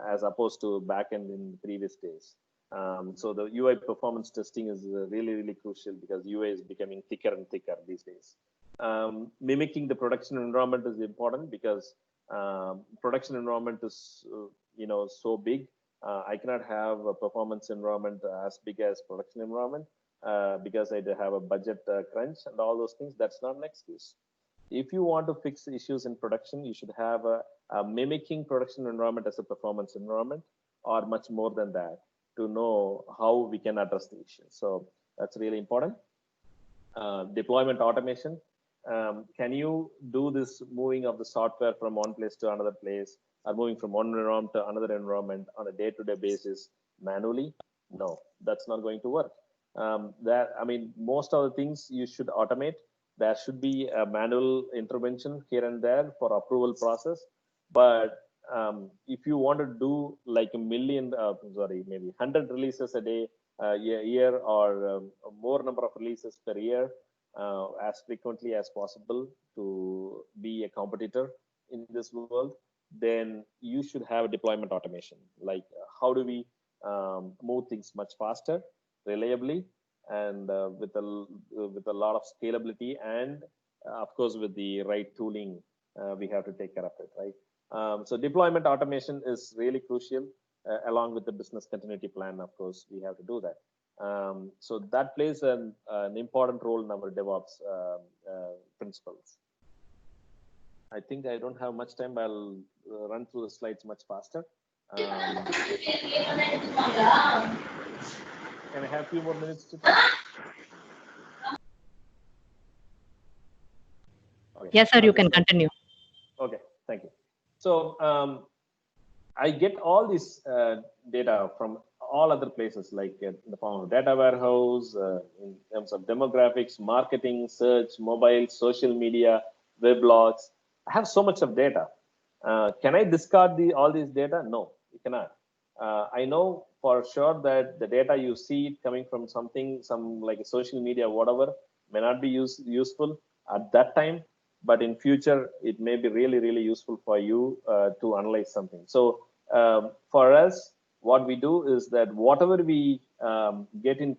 Speaker 2: as opposed to back end in previous days. So the UI performance testing is really, really crucial, because UI is becoming thicker and thicker these days. Mimicking the production environment is important, because production environment is so big. I cannot have a performance environment as big as production environment because I have a budget crunch and all those things. That's not an excuse. If you want to fix issues in production, you should have a mimicking production environment as a performance environment, or much more than that, to know how we can address the issue. So that's really important. Deployment automation. Can you do this moving of the software from one place to another place, or moving from one environment to another environment on a day-to-day basis manually? No, that's not going to work. Most of the things you should automate. There should be a manual intervention here and there for approval process, but if you want to do like a million, maybe 100 releases a day, year, or more number of releases per year, as frequently as possible to be a competitor in this world, then you should have deployment automation. Like how do we move things much faster, reliably, and with a lot of scalability, and of course with the right tooling, we have to take care of it, right? So deployment automation is really crucial, along with the business continuity plan. Of course, we have to do that. So that plays an important role in our DevOps principles. I think I don't have much time. I'll run through the slides much faster. Can I have a few more minutes to talk? Okay.
Speaker 4: Yes, sir, you can continue.
Speaker 2: Okay, thank you. So I get all this data from all other places, like in the form of data warehouse, in terms of demographics, marketing, search, mobile, social media, weblogs. I have so much of data. Can I discard all this data? No, you cannot. I know for sure that the data you see coming from some like a social media, whatever, may not be useful at that time, but in future, it may be really, really useful for you to analyze something. So for us, what we do is that whatever we get in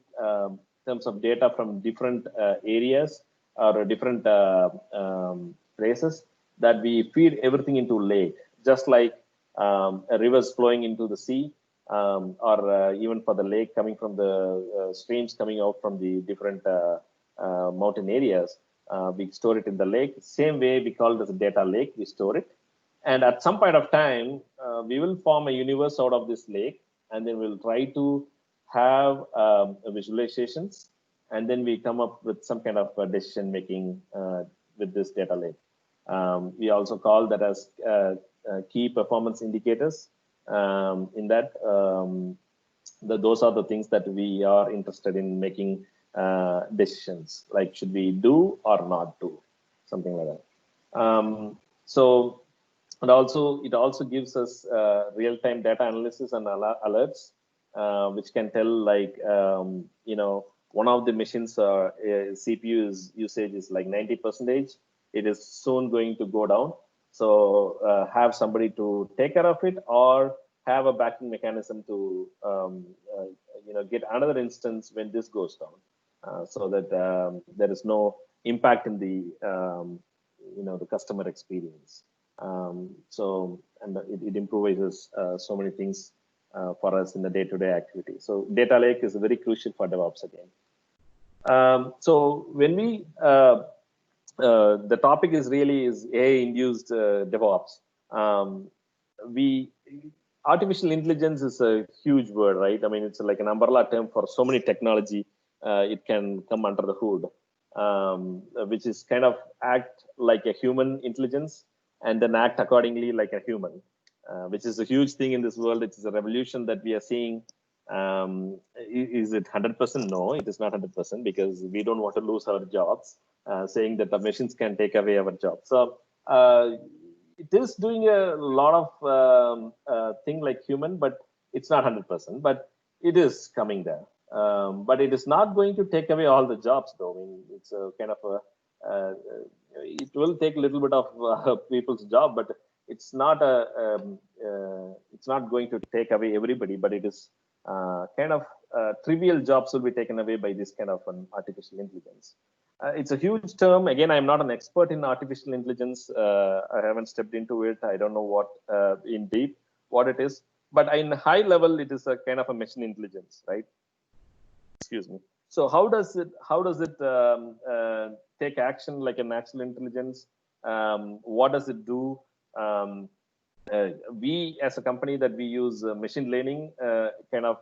Speaker 2: terms of data from different areas or different places, that we feed everything into lake, just like a rivers flowing into the sea, or even for the lake coming from the streams coming out from the different mountain areas. We store it in the lake. Same way we call it as a data lake, we store it. And at some point of time, we will form a universe out of this lake, and then we'll try to have visualizations, and then we come up with some kind of decision making with this data lake. We also call that as key performance indicators. In that, those are the things that we are interested in making decisions, like should we do or not do, something like that. So, and also it also gives us real-time data analysis and alerts, which can tell, like, you know, one of the machines CPU usage is like 90%. It is soon going to go down. So have somebody to take care of it, or have a backing mechanism to you know, get another instance when this goes down, so that there is no impact in the you know, the customer experience. So, and it improvises so many things for us in the day-to-day activity. So data lake is very crucial for DevOps again. So when we the topic is really AI-induced DevOps. Artificial intelligence is a huge word, right? I mean, it's like an umbrella term for so many technology. It can come under the hood, which is kind of act like a human intelligence and then act accordingly like a human, which is a huge thing in this world. It is a revolution that we are seeing. Is it 100%? No, it is not 100%, because we don't want to lose our jobs, saying that the machines can take away our jobs. So it is doing a lot of thing like human, but it's not 100%, but it is coming there. But it is not going to take away all the jobs, though. I mean, it's a kind of a, it will take a little bit of people's job, but it's not it's not going to take away everybody, but it is kind of trivial jobs will be taken away by this kind of an artificial intelligence. It's a huge term. Again, I'm not an expert in artificial intelligence. I haven't stepped into it. I don't know what in deep what it is, but in high level, it is a kind of a machine intelligence, right? Excuse me. So how does it take action like a natural intelligence? What does it do? We, as a company, that we use machine learning, kind of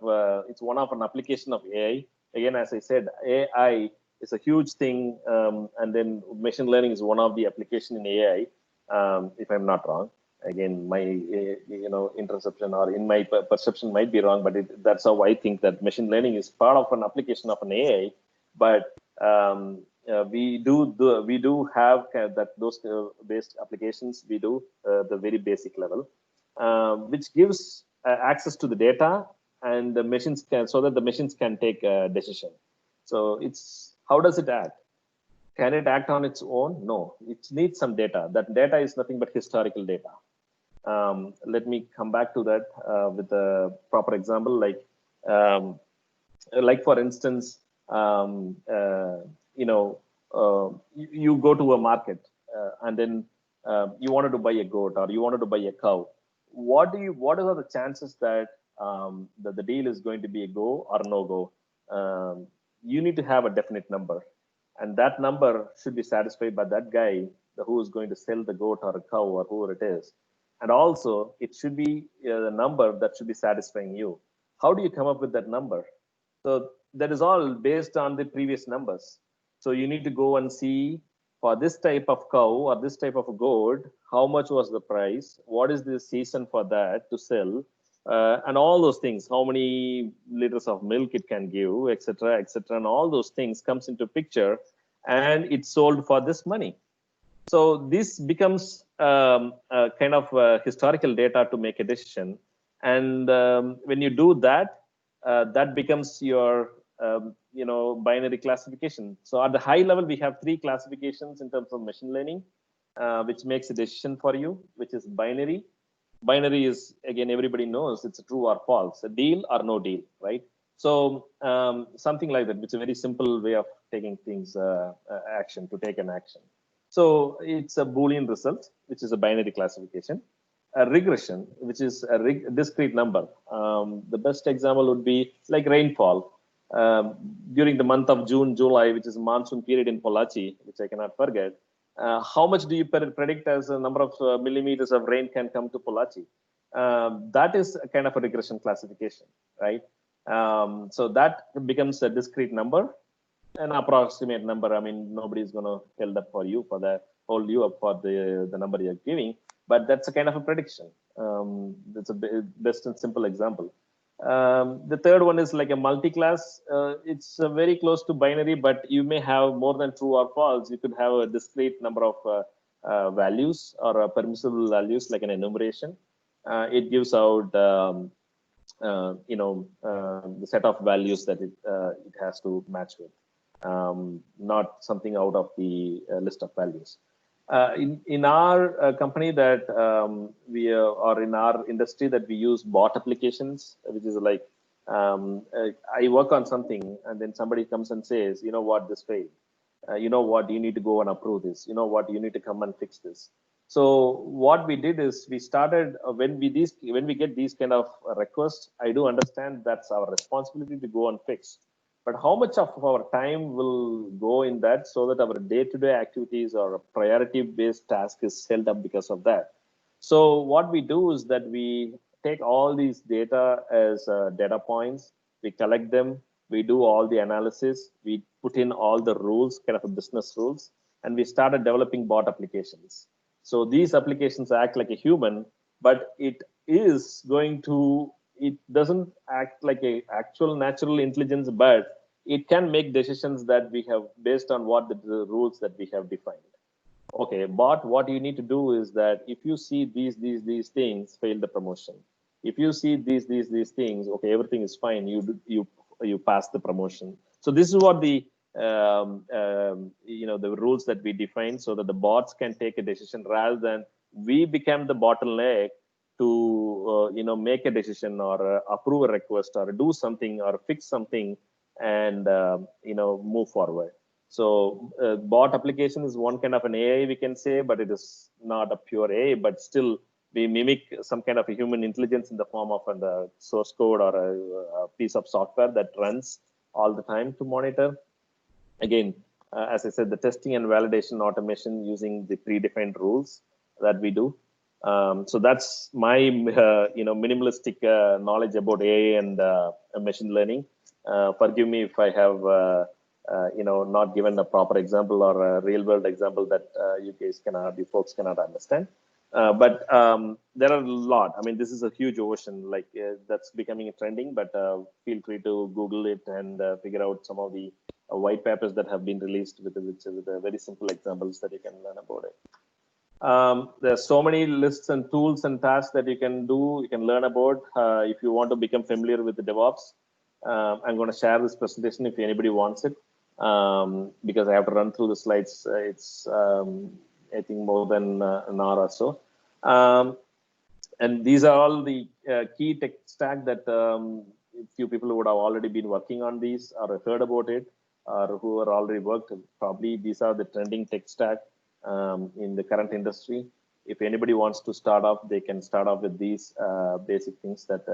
Speaker 2: it's one of an application of AI. Again, as I said, AI is a huge thing, and then machine learning is one of the application in AI, if I'm not wrong. Again, my you know, interception or in my perception might be wrong, but that's how I think that machine learning is part of an application of an AI. But we do have that those based applications. We do the very basic level. which gives access to the data and the machines can, so that the machines can take a decision. So it's, how does it act? Can it act on its own? No, it needs some data. That data is nothing but historical data. Let me come back to that with a proper example, like for instance, you know, you go to a market and then you wanted to buy a goat or you wanted to buy a cow. What are the chances that that the deal is going to be a go or no go? You need to have a definite number, and that number should be satisfied by that guy who is going to sell the goat or a cow or whoever it is. And also, it should be the number that should be satisfying you. How do you come up with that number? So that is all based on the previous numbers. So you need to go and see for this type of cow or this type of goat, how much was the price? What is the season for that to sell? And all those things, how many liters of milk it can give, etc., etc., and all those things comes into picture, and it's sold for this money. So this becomes a kind of historical data to make a decision, and when you do that, that becomes your you know, binary classification. So at the high level, we have 3 classifications in terms of machine learning, which makes a decision for you, which is binary. Binary is, again, everybody knows it's a true or false, a deal or no deal, right? So something like that, which is a very simple way of taking things action, to take an action. So it's a Boolean result, which is a binary classification. A regression, which is a discrete number. The best example would be like rainfall. During the month of June, July, which is monsoon period in Pollachi, which I cannot forget, how much do you predict as a number of millimeters of rain can come to Pollachi? That is a kind of a regression classification, right? So that becomes a discrete number, an approximate number. I mean, nobody's going to tell that for you, for that, hold you up for the number you're giving, but that's a kind of a prediction. That's a best and simple example. The third one is like a multi-class. It's very close to binary, but you may have more than true or false. You could have a discrete number of values or permissible values, like an enumeration. It gives out you know, the set of values that it has to match with, not something out of the list of values. In our company that we or in our industry that we use bot applications, which is like I work on something and then somebody comes and says, you know what, this failed. You know what, you need to go and approve this. You know what, you need to come and fix this. So what we did is we started when we get these kind of requests, I do understand that's our responsibility to go and fix. But how much of our time will go in that, so that our day-to-day activities or priority-based task is held up because of that? So what we do is that we take all these data as data points, we collect them, we do all the analysis, we put in all the rules, kind of business rules, and we started developing bot applications. So these applications act like a human, but it doesn't act like a actual natural intelligence, but it can make decisions that we have based on what the rules that we have defined. Okay, but what you need to do is that if you see these things, fail the promotion. If you see these things, okay, everything is fine, you pass the promotion. So this is what the you know, the rules that we define, so that the bots can take a decision rather than we become the bottleneck to you know, make a decision or approve a request or do something or fix something and you know, move forward. So bot application is one kind of an AI, we can say, but it is not a pure AI, but still we mimic some kind of a human intelligence in the form of a source code or a piece of software that runs all the time to monitor. Again, as I said, the testing and validation automation using the predefined rules that we do. So that's my you know, minimalistic knowledge about AI and machine learning. Forgive me if I have you know, not given a proper example or a real world example that you folks cannot understand. But there are a lot. I mean, this is a huge ocean, like that's becoming trending, but feel free to Google it and figure out some of the white papers that have been released with very simple examples that you can learn about it. There's so many lists and tools and tasks that you can do, you can learn about if you want to become familiar with the DevOps. I'm going to share this presentation if anybody wants it, because I have to run through the slides. It's, I think, more than an hour or so. And these are all the key tech stack that few people would have already been working on these or heard about it, or who are already worked. Probably these are the trending tech stack in the current industry. If anybody wants to start off, they can start off with these basic things that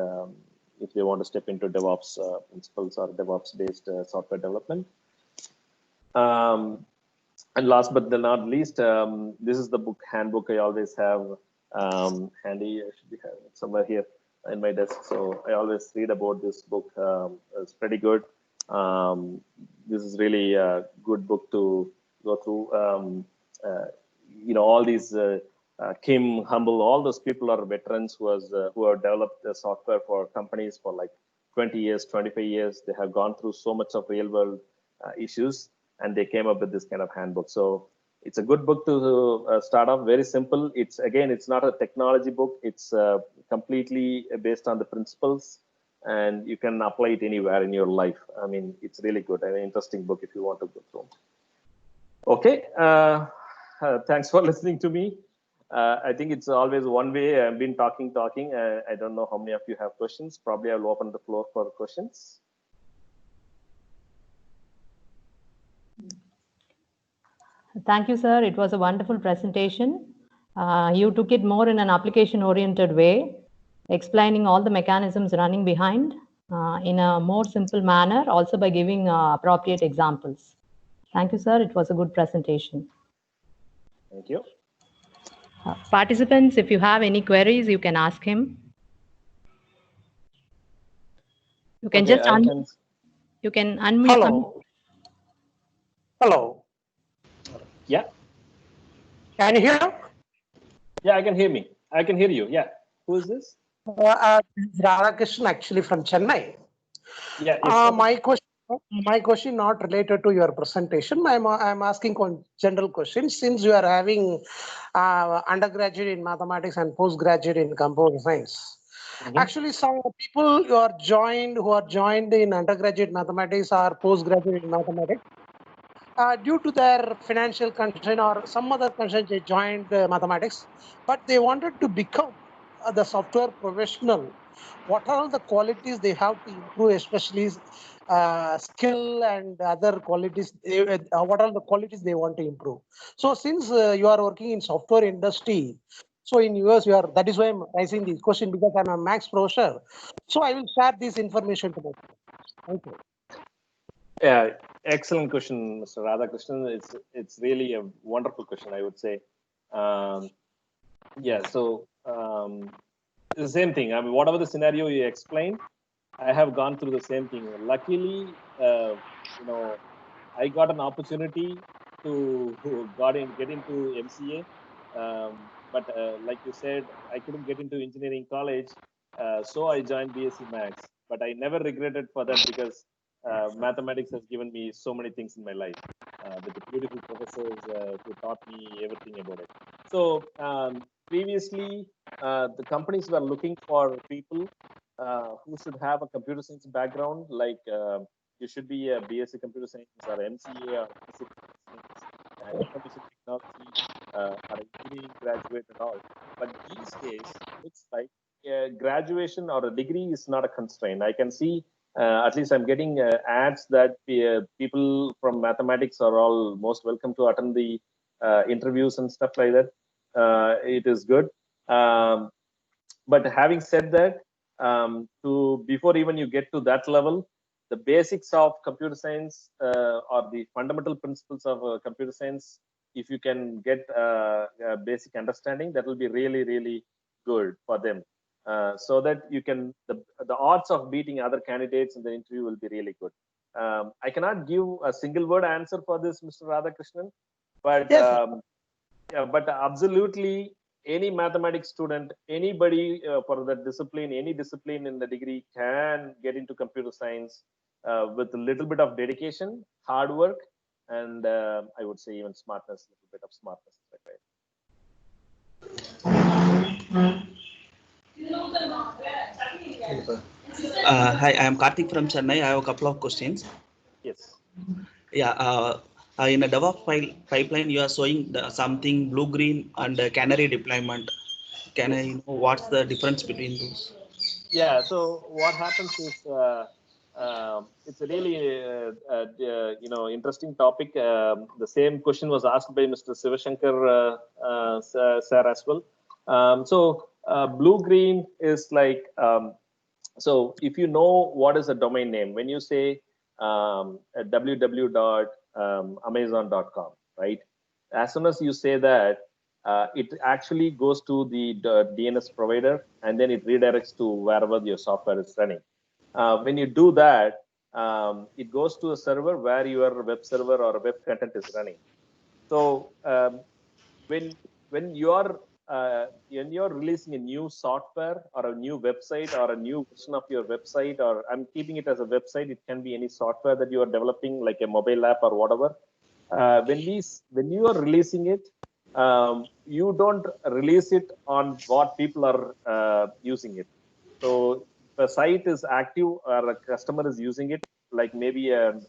Speaker 2: if they want to step into DevOps principles or DevOps based software development. And last but not least, this is the book handbook I always have handy. I should be having it somewhere here in my desk. So I always read about this book. It's pretty good. This is really a good book to go through. You know, all these Kim, Humble, all those people are veterans who have developed the software for companies for like 20 years, 25 years. They have gone through so much of real world issues, and they came up with this kind of handbook. So it's a good book to start off. Very simple. It's not a technology book. It's completely based on the principles, and you can apply it anywhere in your life. I mean, it's really good. An interesting book if you want to go through. Okay. Thanks for listening to me. I think it's always one way. I've been talking. I don't know how many of you have questions. Probably I'll open the floor for questions.
Speaker 4: Thank you, sir. It was a wonderful presentation. You took it more in an application-oriented way, explaining all the mechanisms running behind in a more simple manner, also by giving appropriate examples. Thank you, sir. It was a good presentation.
Speaker 2: Thank you.
Speaker 4: Participants, if you have any queries, you can ask him. You can just you can unmute.
Speaker 5: Hello. Hello.
Speaker 2: Yeah.
Speaker 5: Can you hear?
Speaker 2: Yeah, I can hear me. I can hear you. Yeah. Who is this?
Speaker 5: Radhakrishnan, actually from Chennai.
Speaker 2: Yeah.
Speaker 5: My question not related to your presentation. I'm asking one general question. Since you are having undergraduate in mathematics and postgraduate in computer science, actually some people who are joined in undergraduate mathematics or postgraduate in mathematics, due to their financial constraint or some other constraint, they joined mathematics, but they wanted to become the software professional. What are the qualities they have to improve, especially skill and other qualities? What are the qualities they want to improve? So since you are working in software industry, so in US, that is why I'm raising this question, because I'm a Max professor. So I will share this information to them. Thank you.
Speaker 2: Yeah, excellent question, Mr. Radhakrishnan. It's really a wonderful question, I would say. Yeah, so it's the same thing. I mean, whatever the scenario you explained, I have gone through the same thing. Luckily, you know, I got an opportunity to get into MCA, but like you said, I couldn't get into engineering college, so I joined BSc Max. But I never regretted for that, because mathematics has given me so many things in my life, with the beautiful professors who taught me everything about it. So previously, the companies were looking for people who should have a computer science background, like you should be a BSc computer science or MCA or BSc information technology or engineering graduate and all. But these days, it's like graduation or a degree is not a constraint. I can see, at least I'm getting ads that people from mathematics are all most welcome to attend the interviews and stuff like that. It is good. But having said that, before even you get to that level, the basics of computer science or the fundamental principles of computer science, if you can get a basic understanding, that will be really, really good for them. So that you can, the odds of beating other candidates in the interview will be really good. I cannot give a single word answer for this, Mr. Radhakrishnan, but
Speaker 5: yes,
Speaker 2: yeah, but absolutely any mathematics student, anybody for that discipline, any discipline in the degree can get into computer science with a little bit of dedication, hard work, and I would say even smartness, a little bit of smartness. Right?
Speaker 6: Hi, I am Karthik from Chennai. I have a couple of questions.
Speaker 2: Yes.
Speaker 6: Yeah, in a DevOps pipeline, you are showing something blue, green, and canary deployment. Can I know what's the difference between those?
Speaker 2: Yeah. So what happens is it's a really interesting topic. The same question was asked by Mr. Sivashankar sir as well. Blue green is like so if you know what is a domain name, when you say www.amazon.com, right? As soon as you say that, it actually goes to the DNS provider and then it redirects to wherever your software is running. When you do that, it goes to a server where your web server or web content is running. So when you're releasing a new software or a new website or a new version of your website, or I'm keeping it as a website, it can be any software that you are developing, like a mobile app or whatever. When you are releasing it, you don't release it on what people are using it. So the site is active or a customer is using it, like maybe a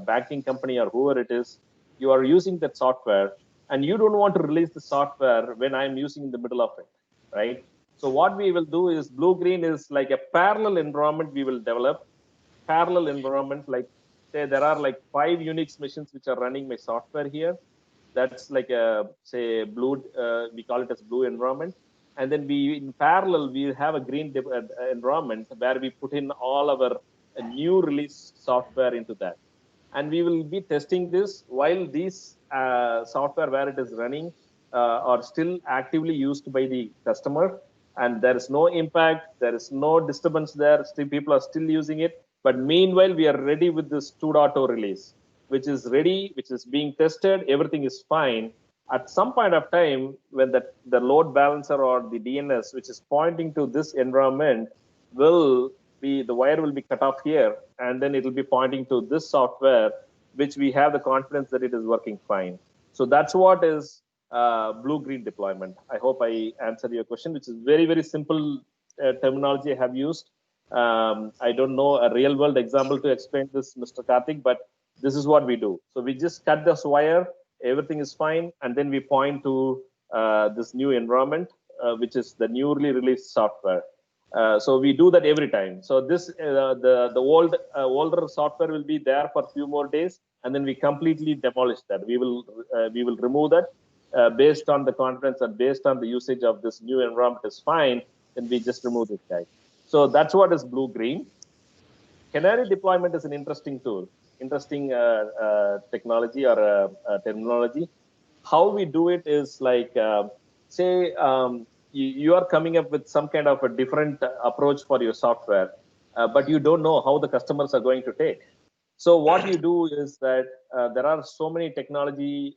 Speaker 2: banking company or whoever it is, you are using that software and you don't want to release the software when I'm using in the middle of it, right? So what we will do is blue green is like a parallel environment we will develop. Parallel environment, like say there are like 5 Unix machines which are running my software here. That's like a say blue, we call it as blue environment. And then we in parallel we have a green environment where we put in all our new release software into that. And we will be testing this while these software where it is running are still actively used by the customer, and there is no impact, there is no disturbance there, still people are still using it. But meanwhile we are ready with this 2.0 release, which is ready, which is being tested, everything is fine. At some point of time when the load balancer or the DNS which is pointing to this environment will be, the wire will be cut off here, and then it will be pointing to this software, which we have the confidence that it is working fine. So that's what is blue-green deployment. I hope I answered your question, which is very, very simple terminology I have used. I don't know a real-world example to explain this, Mr. Karthik, but this is what we do. So we just cut this wire, everything is fine, and then we point to this new environment, which is the newly released software. So we do that every time. So this the older software will be there for a few more days, and then we completely demolish that. We will remove that based on the confidence and based on the usage of this new environment is fine. Then we just remove this guy. So that's what is blue green. Canary deployment is an interesting tool, interesting technology or terminology. How we do it is like say. You are coming up with some kind of a different approach for your software, but you don't know how the customers are going to take. So what you do is that there are so many technology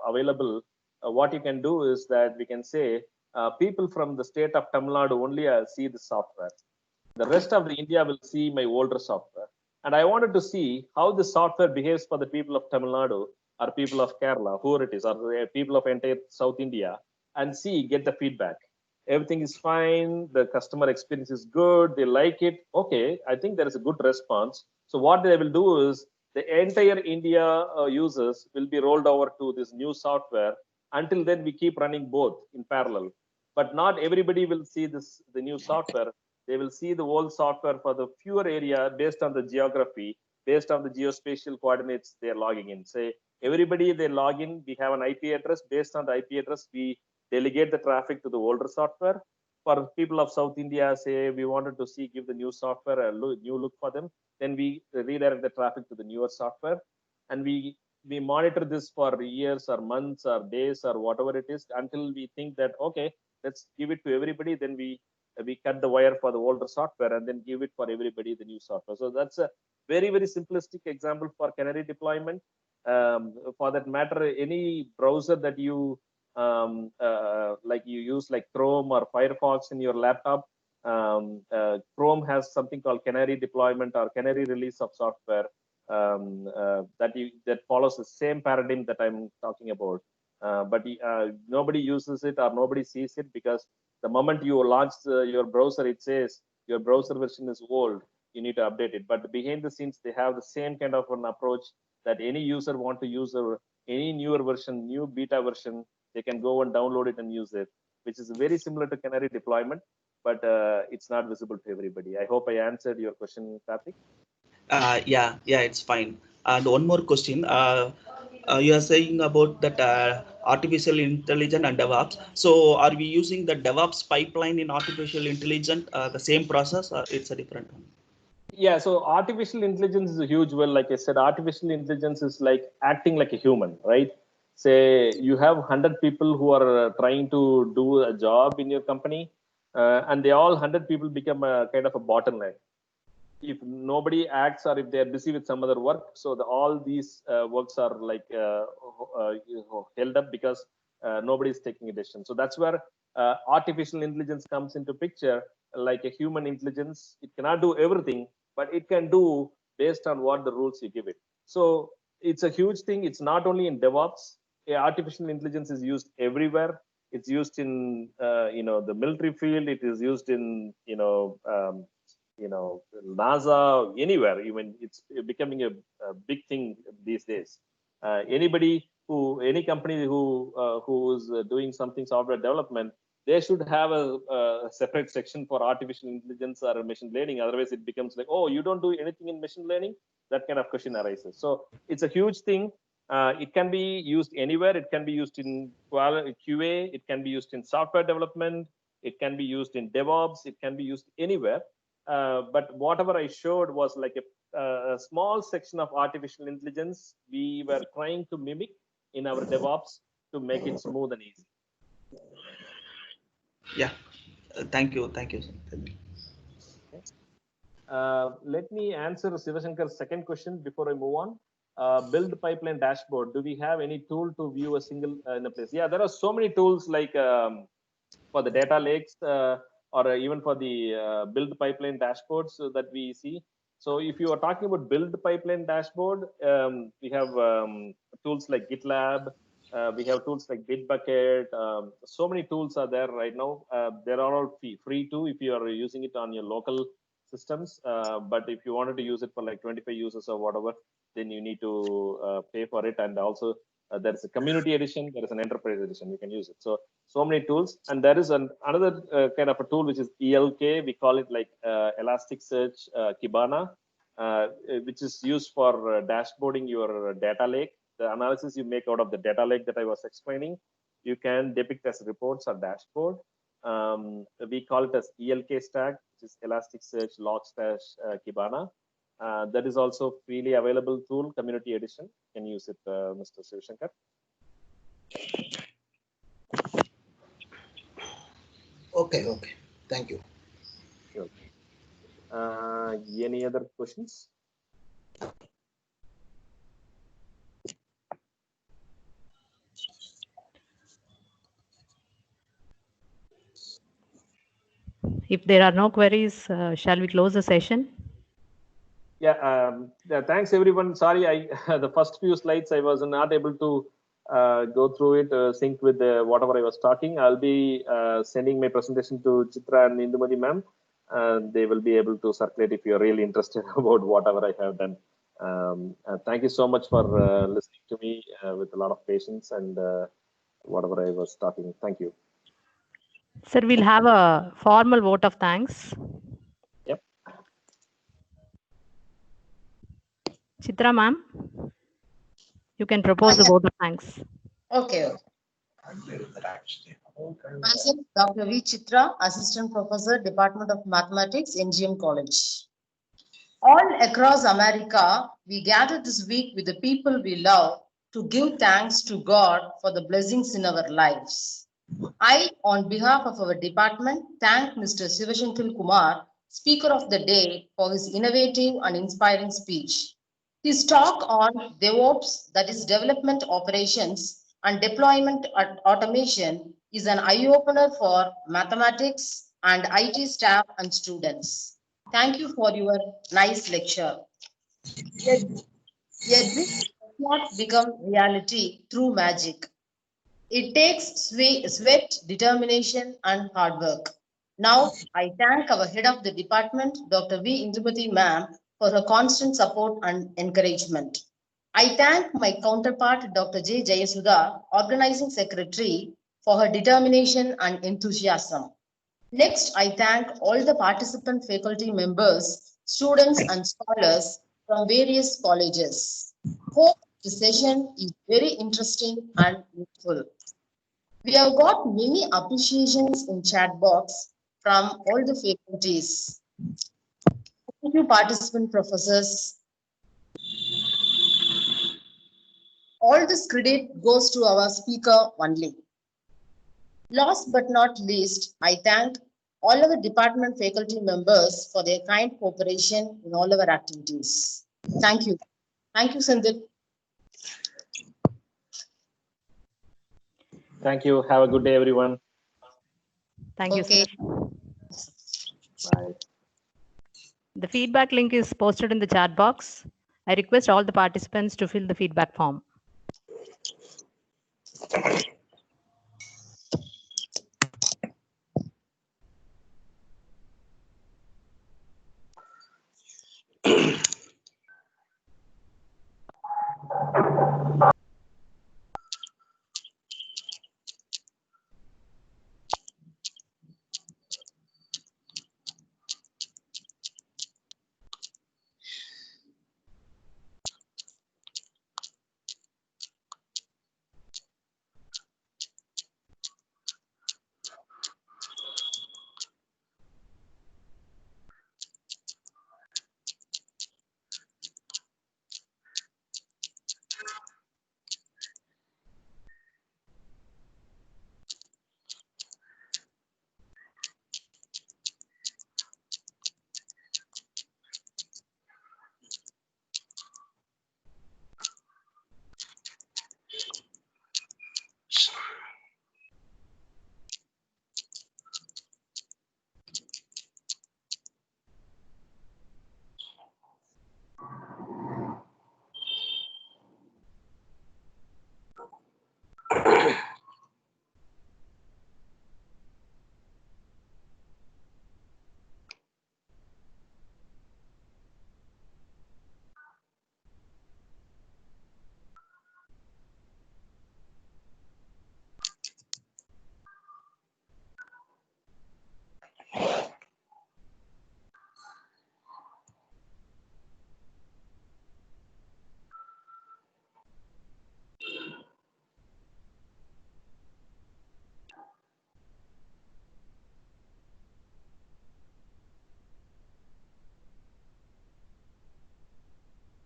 Speaker 2: available. What you can do is that we can say people from the state of Tamil Nadu only see the software. The rest of the India will see my older software. And I wanted to see how the software behaves for the people of Tamil Nadu or people of Kerala, whoever it is, or the people of entire South India, and see, get the feedback. Everything is fine, the customer experience is good, they like it. Okay, I think there is a good response. So what they will do is the entire India users will be rolled over to this new software. Until then, we keep running both in parallel. But not everybody will see the new software. They will see the old software for the fewer area based on the geography, based on the geospatial coordinates they are logging in. Say everybody they log in, we have an IP address. Based on the IP address, we delegate the traffic to the older software. For people of South India, say we wanted to see, give the new software a new look for them, then we redirect the traffic to the newer software. And we monitor this for years or months or days or whatever it is until we think that, okay, let's give it to everybody. Then we cut the wire for the older software and then give it for everybody the new software. So that's a very, very simplistic example for canary deployment. For that matter, any browser that you like you use like Chrome or Firefox in your laptop, Chrome has something called canary deployment or canary release of software that follows the same paradigm that I'm talking about. but nobody uses it or nobody sees it, because the moment you launch your browser, it says your browser version is old, you need to update it. But behind the scenes, they have the same kind of an approach that any user want to use any newer version, new beta version, they can go and download it and use it, which is very similar to Canary deployment, but it's not visible to everybody. I hope I answered your question, Karthik.
Speaker 6: Yeah, it's fine. And one more question. You are saying about that artificial intelligence and DevOps. So are we using the DevOps pipeline in artificial intelligence, the same process, or it's a different one?
Speaker 2: Yeah, so artificial intelligence is a huge well. Like I said, artificial intelligence is like acting like a human, right? Say you have 100 people who are trying to do a job in your company, and they all 100 people become a kind of a bottleneck. If nobody acts or if they are busy with some other work, so all these works are like held up because nobody is taking a decision. So that's where artificial intelligence comes into picture. Like a human intelligence, it cannot do everything, but it can do based on what the rules you give it. So it's a huge thing. It's not only in DevOps. Artificial intelligence is used everywhere. It's used in the military field. It is used in NASA, anywhere. Even it's becoming a big thing these days. Any company who is doing something software development, they should have a separate section for artificial intelligence or machine learning. Otherwise, it becomes like, oh, you don't do anything in machine learning. That kind of question arises. So it's a huge thing. It can be used anywhere. It can be used in QA. It can be used in software development. It can be used in DevOps. It can be used anywhere. But whatever I showed was like a small section of artificial intelligence we were trying to mimic in our DevOps to make it smooth and easy.
Speaker 6: Yeah, thank you. Thank you.
Speaker 2: Okay. Let me answer Sivashankar's second question before I move on. Build pipeline dashboard. Do we have any tool to view a single in a place? Yeah, there are so many tools like for the data lakes or even for the build pipeline dashboards that we see. So if you are talking about build pipeline dashboard, we have tools like GitLab. We have tools like Bitbucket. So many tools are there right now. They are all free too if you are using it on your local systems. But if you wanted to use it for like 25 users or whatever, then you need to pay for it. And also there is a community edition, there is an enterprise edition, you can use it. So many tools. And there is another kind of a tool, which is ELK. We call it like Elasticsearch Kibana, which is used for dashboarding your data lake. The analysis you make out of the data lake that I was explaining, you can depict as reports or dashboard. We call it as ELK stack, which is Elasticsearch Logstash Kibana. That is also freely available tool, community edition. You can use it, Mr. Sivashankar.
Speaker 7: Okay. Thank you.
Speaker 2: Sure. Any other questions?
Speaker 4: If there are no queries, shall we close the session?
Speaker 2: Yeah, thanks everyone. Sorry, the first few slides I was not able to go through it, sync with whatever I was talking. I'll be sending my presentation to Chitra and Indumati ma'am. They will be able to circulate if you're really interested about whatever I have done. Thank you so much for listening to me with a lot of patience and whatever I was talking. Thank you.
Speaker 4: Sir, we'll have a formal vote of thanks.
Speaker 2: Yep.
Speaker 4: Chitra ma'am, you can propose the vote of thanks.
Speaker 1: Okay. Myself, Dr. V. Chitra, Assistant Professor, Department of Mathematics, NGM College. All across America, we gather this week with the people we love to give thanks to God for the blessings in our lives. I, on behalf of our department, thank Mr. Sivashantil Kumar, Speaker of the Day, for his innovative and inspiring speech. His talk on DevOps, that is Development Operations and Deployment Automation, is an eye-opener for mathematics and IT staff and students. Thank you for your nice lecture. Yet this does not become reality through magic. It takes sweat, determination, and hard work. Now, I thank our head of the department, Dr. V. Indupati ma'am, for her constant support and encouragement. I thank my counterpart, Dr. J. Jayasudha, organizing secretary, for her determination and enthusiasm. Next, I thank all the participant faculty members, students, and scholars from various colleges. Hope the session is very interesting and useful. We have got many appreciations in chat box from all the faculties. Thank you, participant professors. All this credit goes to our speaker only. Last but not least, I thank all our department faculty members for their kind cooperation in all our activities. Thank you. Thank you, SENTHIL.
Speaker 2: Thank you. Have a good day, everyone.
Speaker 4: Thank you,
Speaker 1: Okay.
Speaker 4: sir.
Speaker 2: Bye.
Speaker 4: The feedback link is posted in the chat box. I request all the participants to fill the feedback form.